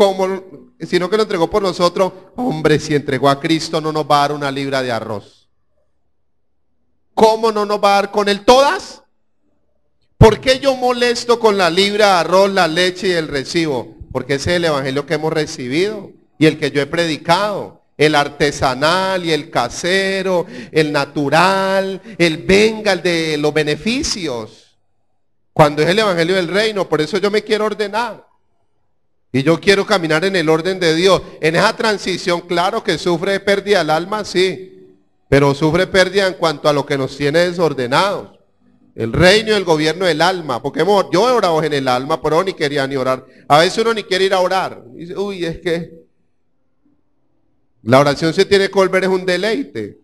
sino que lo entregó por nosotros. Hombre, si entregó a Cristo no nos va a dar una libra de arroz. ¿Cómo no nos va a dar con él todas? ¿Por qué yo molesto con la libra de arroz, la leche y el recibo? Porque ese es el evangelio que hemos recibido y el que yo he predicado. el artesanal y el casero, el natural, el venga, el de los beneficios. Cuando es el evangelio del reino, por eso yo me quiero ordenar. Y yo quiero caminar en el orden de Dios. En esa transición, claro que sufre pérdida el alma, sí. Pero sufre pérdida en cuanto a lo que nos tiene desordenados. El reino y el gobierno del alma. Porque yo he orado en el alma, pero ni quería ni orar. A veces uno ni quiere ir a orar. Dice, uy, es que la oración se tiene que volver, es un deleite.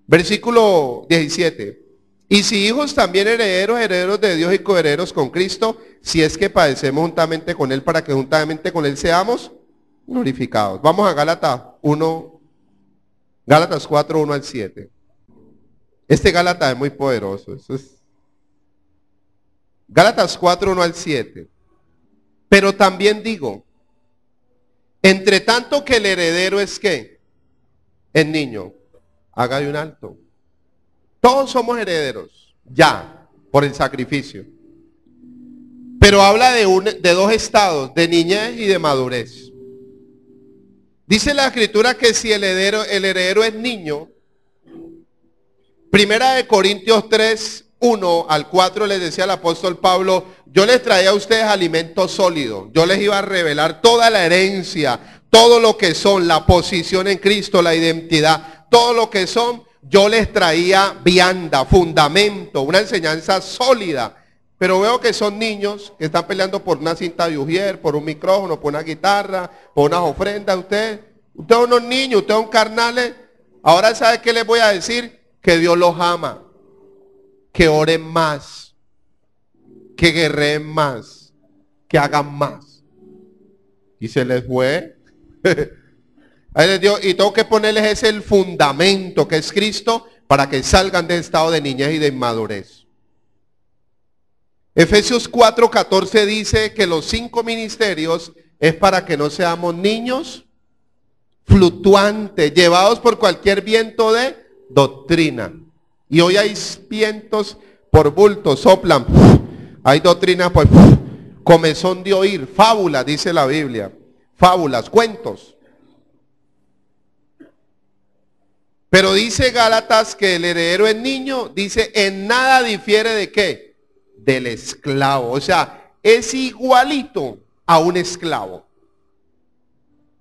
Versículo 17. Y si hijos también herederos, herederos de Dios y coherederos con Cristo, si es que padecemos juntamente con Él, para que juntamente con Él seamos glorificados. Vamos a Gálatas 4, 1 al 7. Este Gálatas es muy poderoso. Gálatas 4, 1 al 7. Pero también digo, entre tanto que el heredero es ¿qué? El niño. Haga de un alto. Todos somos herederos, ya, por el sacrificio. Pero habla de dos estados, de niñez y de madurez. Dice la escritura que si el heredero es niño, Primera de Corintios 3, 1 al 4 les decía el apóstol Pablo, yo les traía a ustedes alimento sólido, yo les iba a revelar toda la herencia, todo lo que son, la posición en Cristo, la identidad, todo lo que son, yo les traía vianda, fundamento, una enseñanza sólida. Pero veo que son niños que están peleando por una cinta de ujier, por un micrófono, por una guitarra, por unas ofrendas. Usted es unos niños, usted es un carnales. Ahora ¿sabe qué les voy a decir? Que Dios los ama, que oren más, que guerreen más, que hagan más. Y se les fue. Ahí les dio, y tengo que ponerles ese el fundamento que es Cristo para que salgan del estado de niñez y de inmadurez. Efesios 4:14 dice que los 5 ministerios es para que no seamos niños fluctuantes, llevados por cualquier viento de doctrina. Y hoy hay vientos por bulto, soplan. Hay doctrinas por comezón de oír, fábulas, dice la Biblia. Fábulas, cuentos. Pero dice Gálatas que el heredero es niño, dice en nada difiere de qué, del esclavo. O sea, es igualito a un esclavo.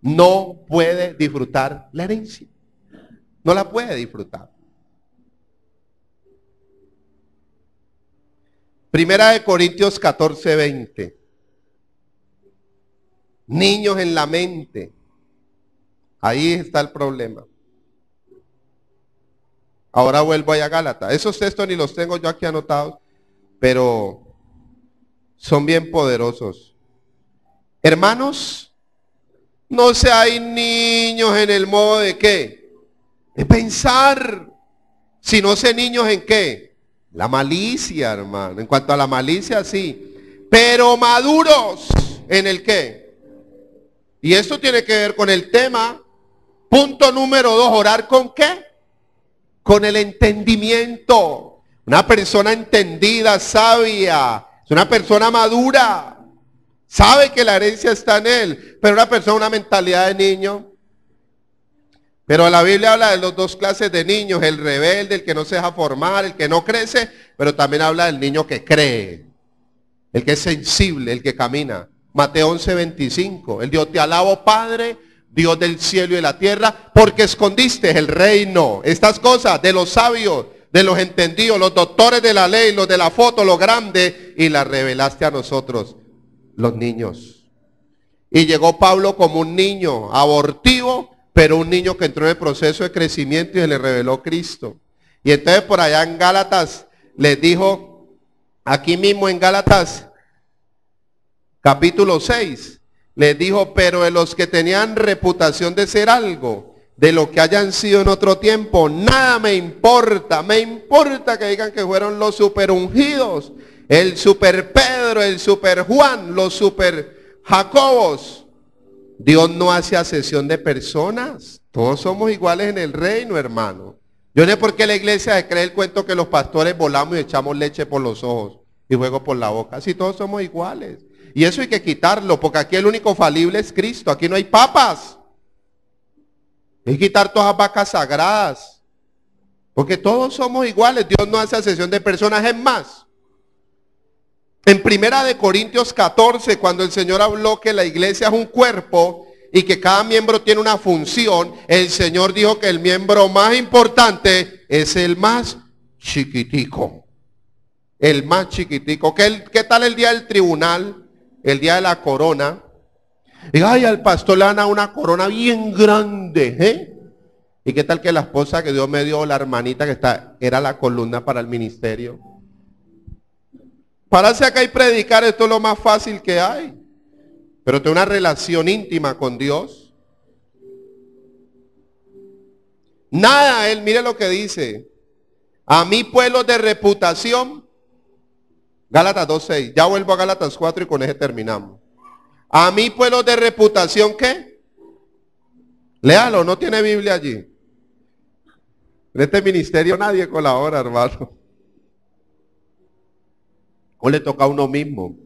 No puede disfrutar la herencia. No la puede disfrutar. Primera de Corintios 14, 20. Niños en la mente. Ahí está el problema. Ahora vuelvo allá a Gálatas. Esos textos ni los tengo yo aquí anotados, pero son bien poderosos. Hermanos, no seáis niños en el modo de ¿qué? De pensar. Sino sé niños en ¿qué? La malicia, hermano. En cuanto a la malicia, sí. Pero maduros en el ¿qué? Y esto tiene que ver con el tema. Punto número 2, orar con ¿qué? Con el entendimiento. Una persona entendida, sabia, es una persona madura, sabe que la herencia está en él, pero una persona, una mentalidad de niño. Pero la Biblia habla de las dos clases de niños, el rebelde, el que no se deja formar, el que no crece, pero también habla del niño que cree, el que es sensible, el que camina. Mateo 11:25, el Dios te alabo, Padre, Dios del cielo y de la tierra, porque escondiste el reino, estas cosas de los sabios, de los entendidos, los doctores de la ley, los de la foto, los grandes, y las revelaste a nosotros, los niños. Y llegó Pablo como un niño abortivo, pero un niño que entró en el proceso de crecimiento y se le reveló Cristo. Y entonces por allá en Gálatas les dijo, aquí mismo en Gálatas capítulo 6, les dijo, pero de los que tenían reputación de ser algo, de lo que hayan sido en otro tiempo, nada me importa que digan que fueron los super ungidos, el super Pedro, el super Juan, los super Jacobos. Dios no hace acepción de personas, todos somos iguales en el reino, hermano. Yo no sé por qué la iglesia se cree el cuento que los pastores volamos y echamos leche por los ojos y fuego por la boca, si todos somos iguales. Y eso hay que quitarlo, porque aquí el único falible es Cristo, aquí no hay papas. Y quitar todas las vacas sagradas. Porque todos somos iguales. Dios no hace acepción de personas. Es más, en 1 Corintios 14, cuando el Señor habló que la iglesia es un cuerpo y que cada miembro tiene una función, el Señor dijo que el miembro más importante es el más chiquitico. El más chiquitico. ¿Qué tal el día del tribunal? El día de la corona. Y ay, al pastor le dan una corona bien grande, ¿eh? ¿Y qué tal que la esposa que Dios me dio, la hermanita que era la columna para el ministerio? Pararse acá y predicar, esto es lo más fácil que hay. Pero tener una relación íntima con Dios. Nada, él, mire lo que dice. A mí, pueblos de reputación. Gálatas 2:6. Ya vuelvo a Gálatas 4 y con ese terminamos. A mí, pueblos de reputación, ¿qué? Léalo, no tiene Biblia allí. En este ministerio nadie colabora, hermano. O le toca a uno mismo.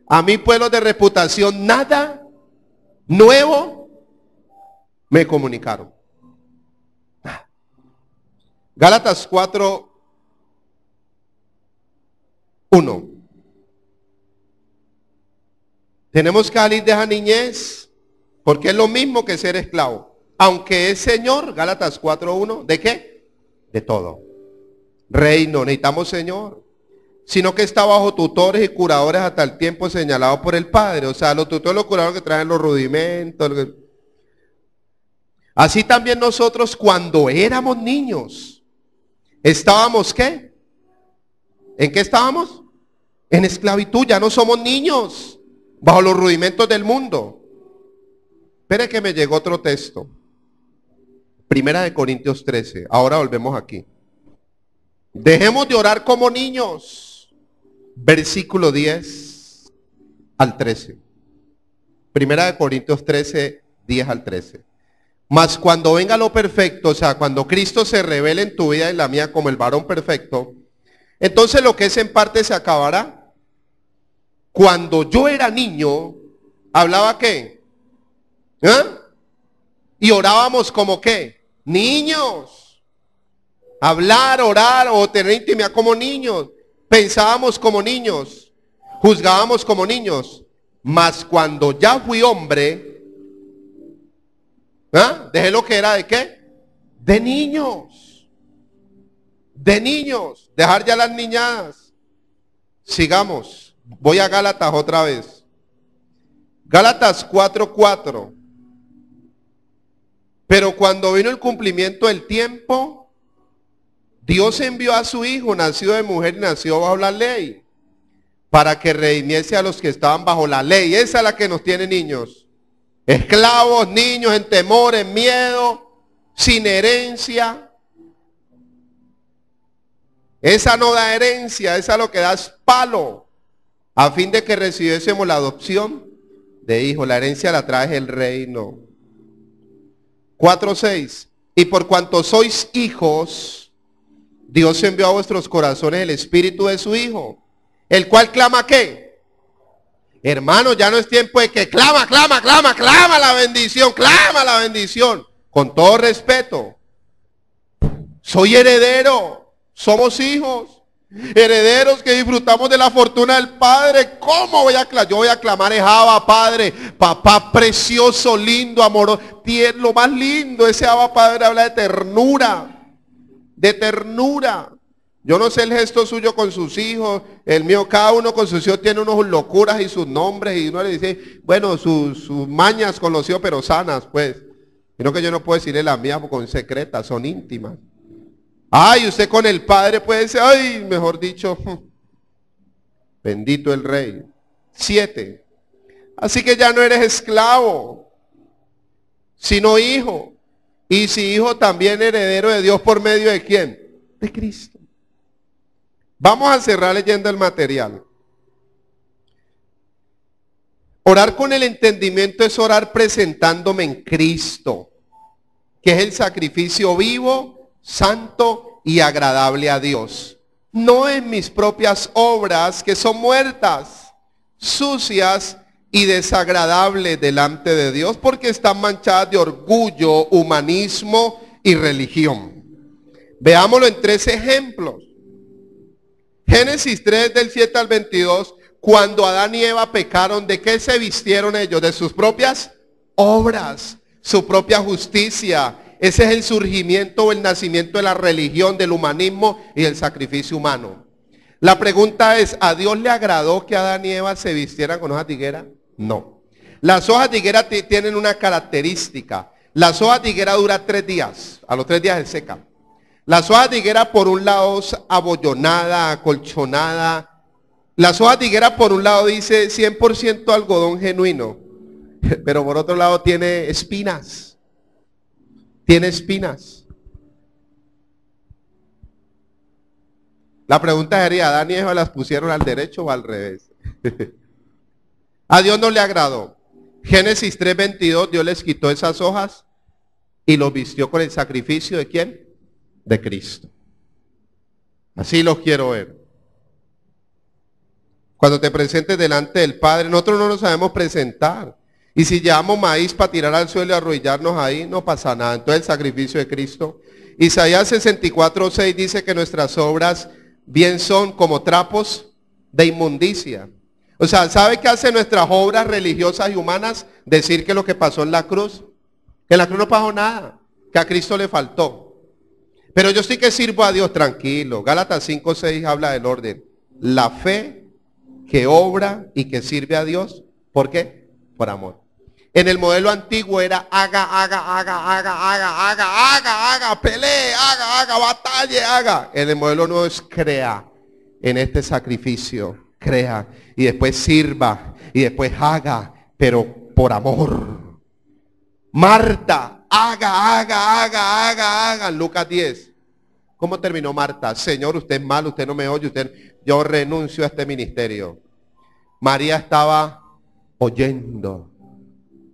A mí, pueblos de reputación, nada nuevo me comunicaron. Gálatas 4:1. Tenemos que salir de esa niñez, porque es lo mismo que ser esclavo. Aunque es Señor, Gálatas 4:1, ¿de qué? De todo. Reino, necesitamos Señor. Sino que está bajo tutores y curadores hasta el tiempo señalado por el Padre. O sea, los tutores y los curadores que traen los rudimentos. Así también nosotros cuando éramos niños, estábamos ¿qué? ¿En qué estábamos? En esclavitud, ya no somos niños. Bajo los rudimentos del mundo. Espere que me llegó otro texto. 1 Corintios 13. Ahora volvemos aquí. Dejemos de orar como niños. Versículo 10 al 13. 1 Corintios 13, 10 al 13. Mas cuando venga lo perfecto, o sea, cuando Cristo se revele en tu vida y en la mía como el varón perfecto, entonces lo que es en parte se acabará. Cuando yo era niño, ¿hablaba qué? ¿Eh? Y orábamos como qué? Niños. Hablar, orar o tener intimidad como niños. Pensábamos como niños. Juzgábamos como niños. Mas cuando ya fui hombre, dejé lo que era de qué? De niños. De niños. Dejar ya las niñadas. Sigamos. Voy a Gálatas otra vez. Gálatas 4:4. Pero cuando vino el cumplimiento del tiempo, Dios envió a su Hijo, nacido de mujer y nacido bajo la ley, para que redimiese a los que estaban bajo la ley. Esa es la que nos tiene niños. Esclavos, niños, en temor, en miedo, sin herencia. Esa no da herencia, esa lo que da es palo. A fin de que recibiésemos la adopción de hijo. La herencia la trae el reino. 4:6. Y por cuanto sois hijos, Dios envió a vuestros corazones el espíritu de su Hijo, el cual clama ¿qué? Hermano, ya no es tiempo de que clama la bendición. Con todo respeto. Soy heredero. Somos hijos. Herederos que disfrutamos de la fortuna del Padre. ¿Cómo voy a clamar? Yo voy a clamar es Abba Padre, papá precioso, lindo, amoroso, lo más lindo. Ese Abba Padre habla de ternura. De ternura. Yo no sé el gesto suyo con sus hijos. El mío, cada uno con sus hijos tiene unos locuras y sus nombres. Y uno le dice, bueno, sus mañas con los hijos, pero sanas, pues. Sino que yo no puedo decirle las mías porque son secretas, son íntimas. Ay, usted con el Padre puede decir, ay, mejor dicho, bendito el Rey. 7. Así que ya no eres esclavo, sino hijo. Y si hijo, también heredero de Dios por medio de ¿quién? De Cristo. Vamos a cerrar leyendo el material. Orar con el entendimiento es orar presentándome en Cristo, que es el sacrificio vivo, santo y agradable a Dios. No en mis propias obras que son muertas, sucias y desagradables delante de Dios porque están manchadas de orgullo, humanismo y religión. Veámoslo en 3 ejemplos. Génesis 3 del 7 al 22, cuando Adán y Eva pecaron, ¿de qué se vistieron ellos? De sus propias obras, su propia justicia. Ese es el surgimiento o el nacimiento de la religión, del humanismo y del sacrificio humano. La pregunta es, ¿a Dios le agradó que Adán y Eva se vistieran con hojas de higuera? No. Las hojas de higuera tienen una característica. Las hojas de higuera duran 3 días. A los 3 días se secan. Las hojas de higuera por un lado es abollonada, acolchonada. Las hojas de higuera por un lado dice 100% algodón genuino. Pero por otro lado tiene espinas. Tiene espinas. La pregunta sería, ¿Adán y Eva las pusieron al derecho o al revés? A Dios no le agradó. Génesis 3:22, Dios les quitó esas hojas y los vistió con el sacrificio ¿de quién? De Cristo. Así los quiero ver. Cuando te presentes delante del Padre, nosotros no nos sabemos presentar. Y si llevamos maíz para tirar al suelo y arrodillarnos ahí, no pasa nada. Entonces el sacrificio de Cristo. Isaías 64:6 dice que nuestras obras bien son como trapos de inmundicia. O sea, ¿sabe qué hacen nuestras obras religiosas y humanas? Decir que lo que pasó en la cruz, que en la cruz no pasó nada, que a Cristo le faltó. Pero yo sí que sirvo a Dios, tranquilo. Gálatas 5:6 habla del orden. La fe que obra y que sirve a Dios, ¿por qué? Por amor. En el modelo antiguo era haga, pelee, haga, batalle, haga. En el modelo nuevo es crea en este sacrificio, crea y después sirva y después haga, pero por amor. Marta, haga. Lucas 10. ¿Cómo terminó Marta? Señor, usted es malo, usted no me oye, yo renuncio a este ministerio. María estaba oyendo.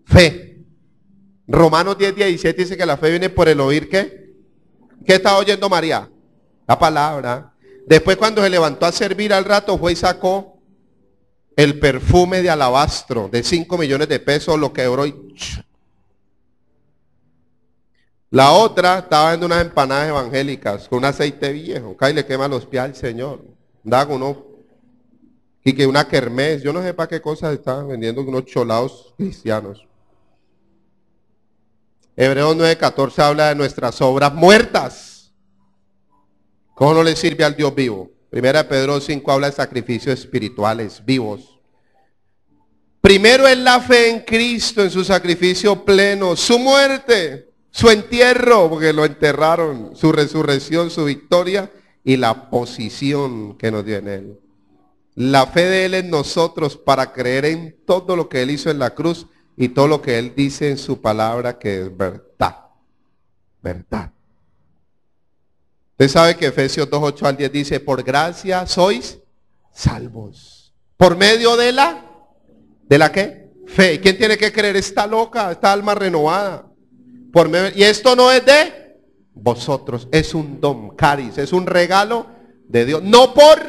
Fe. Romanos 10:17 dice que la fe viene por el oír, ¿qué? ¿Qué estaba oyendo María? La palabra. Después cuando se levantó a servir al rato fue y sacó el perfume de alabastro de 5 millones de pesos, lo quebró y... La otra estaba viendo unas empanadas evangélicas con un aceite viejo. Acá y le quema los pies al Señor. Da uno y que una kermés, yo no sé para qué cosas estaban vendiendo unos cholados cristianos. Hebreos 9:14 habla de nuestras obras muertas. ¿Cómo no le sirve al Dios vivo? Primera de Pedro 5 habla de sacrificios espirituales vivos. Primero es la fe en Cristo, en su sacrificio pleno, su muerte, su entierro, porque lo enterraron, su resurrección, su victoria y la posición que nos dio en Él. La fe de Él en nosotros para creer en todo lo que Él hizo en la cruz y todo lo que Él dice en su palabra que es verdad. Verdad. Usted sabe que Efesios 2:8 al 10 dice, por gracia sois salvos. Por medio de la ¿qué? Fe. ¿Quién tiene que creer? Está loca, esta alma renovada. Por medio, y esto no es de vosotros, es un don, caris, es un regalo de Dios. No por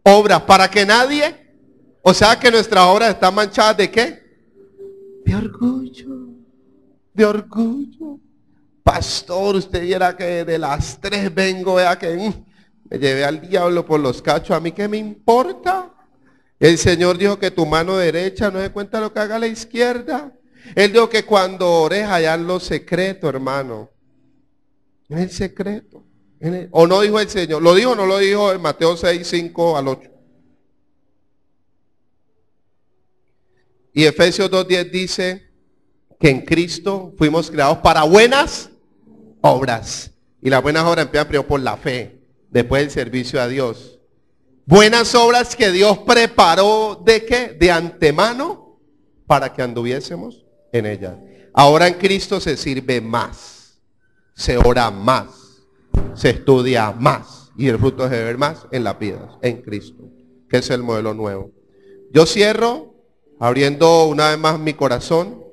obra, para que nadie, o sea que nuestras obras están manchadas de ¿qué? De orgullo, de orgullo. Pastor, usted viera que de las 3 vengo, vea que me llevé al diablo por los cachos, a mí qué me importa. El Señor dijo que tu mano derecha no se cuenta lo que haga la izquierda. Él dijo que cuando ores allá en lo secreto, hermano, en el secreto. ¿O no dijo el Señor? ¿Lo dijo o no lo dijo en Mateo 6:5 al 8? Y Efesios 2:10 dice que en Cristo fuimos creados para buenas obras. Y las buenas obras empiezan primero por la fe, después el servicio a Dios. Buenas obras que Dios preparó ¿de qué? De antemano para que anduviésemos en ellas. Ahora en Cristo se sirve más, se ora más, se estudia más y el fruto es de ver más en las vidas, en Cristo, que es el modelo nuevo. Yo cierro abriendo una vez más mi corazón,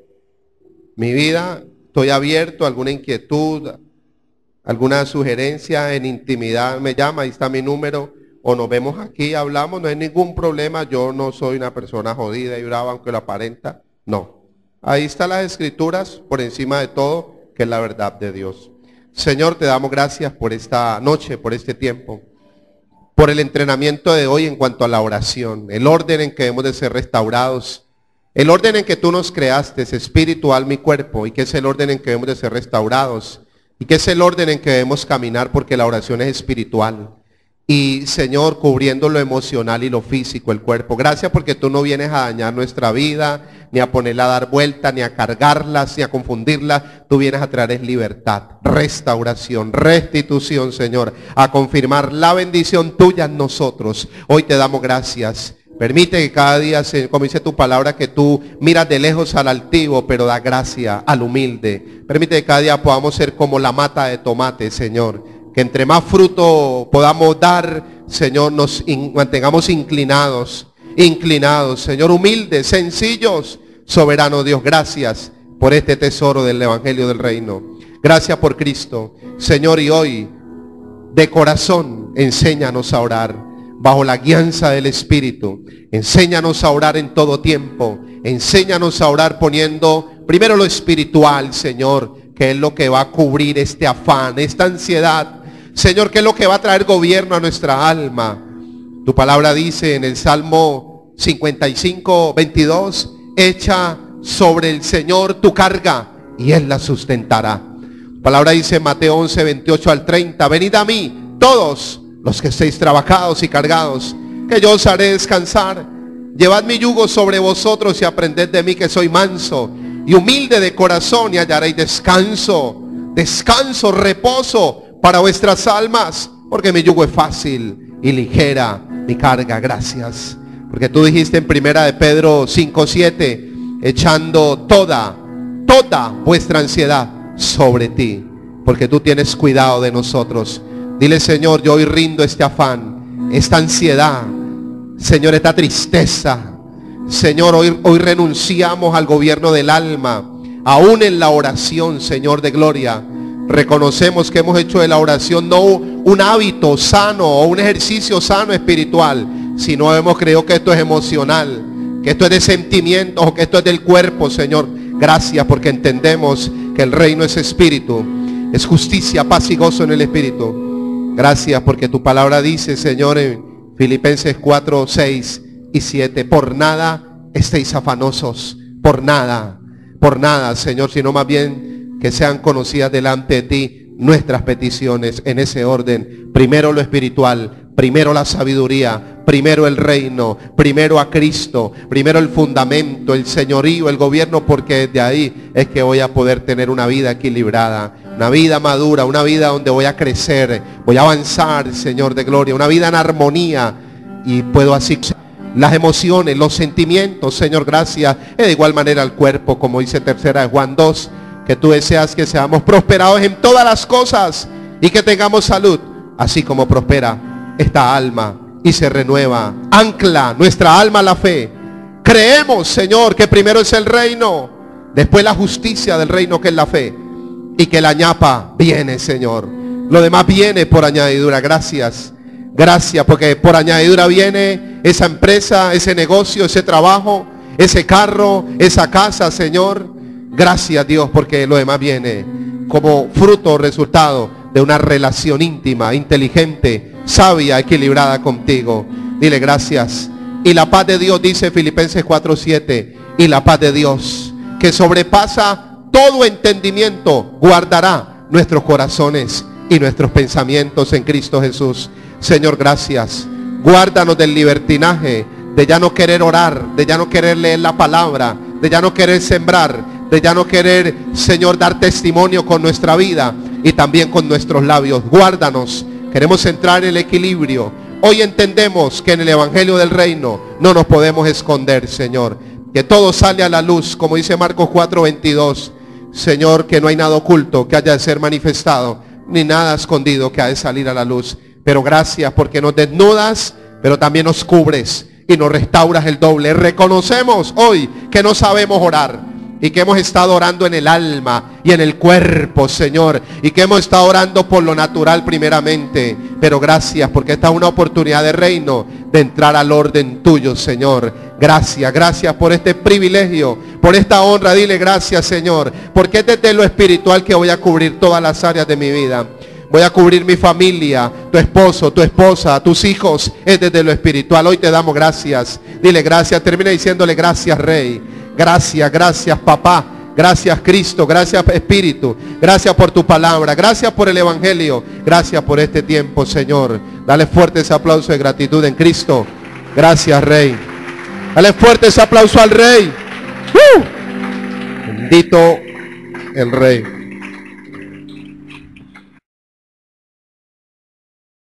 mi vida, estoy abierto a alguna inquietud, alguna sugerencia en intimidad, me llama, ahí está mi número, o nos vemos aquí, hablamos, no hay ningún problema. Yo no soy una persona jodida y brava, aunque lo aparenta. No. Ahí están las escrituras, por encima de todo, que es la verdad de Dios. Señor, te damos gracias por esta noche, por este tiempo, por el entrenamiento de hoy en cuanto a la oración, el orden en que debemos de ser restaurados, el orden en que tú nos creaste, es espíritu, alma y cuerpo, y que es el orden en que debemos de ser restaurados, y que es el orden en que debemos caminar, porque la oración es espiritual. Y Señor, cubriendo lo emocional y lo físico, el cuerpo. Gracias porque tú no vienes a dañar nuestra vida, ni a ponerla a dar vuelta, ni a cargarlas, ni a confundirla. Tú vienes a traer libertad, restauración, restitución, Señor, a confirmar la bendición tuya en nosotros. Hoy te damos gracias. Permite que cada día, como dice tu palabra, que tú miras de lejos al altivo, pero da gracia al humilde. Permite que cada día podamos ser como la mata de tomate, Señor. Que entre más fruto podamos dar, Señor, nos mantengamos inclinados, Señor, humildes, sencillos, soberano Dios. Gracias por este tesoro del Evangelio del Reino. Gracias por Cristo, Señor, y hoy, de corazón, enséñanos a orar, bajo la guianza del Espíritu. Enséñanos a orar en todo tiempo. Enséñanos a orar poniendo primero lo espiritual, Señor, que es lo que va a cubrir este afán, esta ansiedad. Señor, que es lo que va a traer gobierno a nuestra alma. Tu palabra dice en el Salmo 55, 22, echa sobre el Señor tu carga y Él la sustentará. Tu palabra dice en Mateo 11, 28 al 30, venid a mí todos los que estéis trabajados y cargados, que yo os haré descansar. Llevad mi yugo sobre vosotros y aprended de mí, que soy manso y humilde de corazón, y hallaréis descanso, reposo para vuestras almas, porque mi yugo es fácil y ligera mi carga. Gracias, porque tú dijiste en primera de Pedro 5:7, echando toda vuestra ansiedad sobre ti, porque tú tienes cuidado de nosotros. Dile, Señor, yo hoy rindo este afán, esta ansiedad, Señor, esta tristeza. Señor, hoy renunciamos al gobierno del alma, aún en la oración, Señor de gloria. Reconocemos que hemos hecho de la oración no un hábito sano o un ejercicio sano espiritual, sino hemos creído que esto es emocional, que esto es de sentimientos o que esto es del cuerpo, Señor. Gracias porque entendemos que el reino es espíritu, es justicia, paz y gozo en el espíritu. Gracias porque tu palabra dice, Señor, en Filipenses 4, 6 y 7, por nada estéis afanosos, por nada, Señor, sino más bien que sean conocidas delante de ti nuestras peticiones en ese orden. Primero lo espiritual, primero la sabiduría, primero el reino, primero a Cristo, primero el fundamento, el señorío, el gobierno, porque de ahí es que voy a poder tener una vida equilibrada, una vida madura, una vida donde voy a crecer, voy a avanzar, Señor de gloria, una vida en armonía, y puedo así las emociones, los sentimientos, Señor, gracias. De igual manera el cuerpo, como dice tercera de Juan 2, que tú deseas que seamos prosperados en todas las cosas y que tengamos salud, así como prospera esta alma y se renueva. Ancla nuestra alma a la fe. Creemos, Señor, que primero es el reino, después la justicia del reino, que es la fe, y que la ñapa viene, Señor. Lo demás viene por añadidura. Gracias, porque por añadidura viene esa empresa, ese negocio, ese trabajo, ese carro, esa casa, Señor. Gracias, Dios, porque lo demás viene como fruto o resultado de una relación íntima, inteligente, sabia, equilibrada contigo. Dile gracias. Y la paz de Dios, dice Filipenses 4:7, y la paz de Dios, que sobrepasa todo entendimiento, guardará nuestros corazones y nuestros pensamientos en Cristo Jesús. Señor, gracias. Guárdanos del libertinaje, de ya no querer orar, de ya no querer leer la palabra, de ya no querer sembrar, de ya no querer, Señor, dar testimonio con nuestra vida y también con nuestros labios. Guárdanos. Queremos entrar en el equilibrio. Hoy entendemos que en el Evangelio del Reino no nos podemos esconder, Señor. Que todo sale a la luz, como dice Marcos 4:22. Señor, que no hay nada oculto que haya de ser manifestado, ni nada escondido que ha de salir a la luz. Pero gracias porque nos desnudas, pero también nos cubres y nos restauras el doble. Reconocemos hoy que no sabemos orar, y que hemos estado orando en el alma y en el cuerpo, Señor, y que hemos estado orando por lo natural primeramente. Pero gracias, porque esta es una oportunidad de reino, de entrar al orden tuyo, Señor. Gracias, gracias por este privilegio, por esta honra. Dile gracias, Señor, porque es desde lo espiritual que voy a cubrir todas las áreas de mi vida. Voy a cubrir mi familia, tu esposo, tu esposa, tus hijos, es desde lo espiritual. Hoy te damos gracias. Dile gracias, termina diciéndole gracias, Rey. Gracias, gracias, papá. Gracias, Cristo. Gracias, Espíritu. Gracias por tu palabra. Gracias por el Evangelio. Gracias por este tiempo, Señor. Dale fuerte ese aplauso de gratitud en Cristo. Gracias, Rey. Dale fuerte ese aplauso al Rey. Bendito el Rey.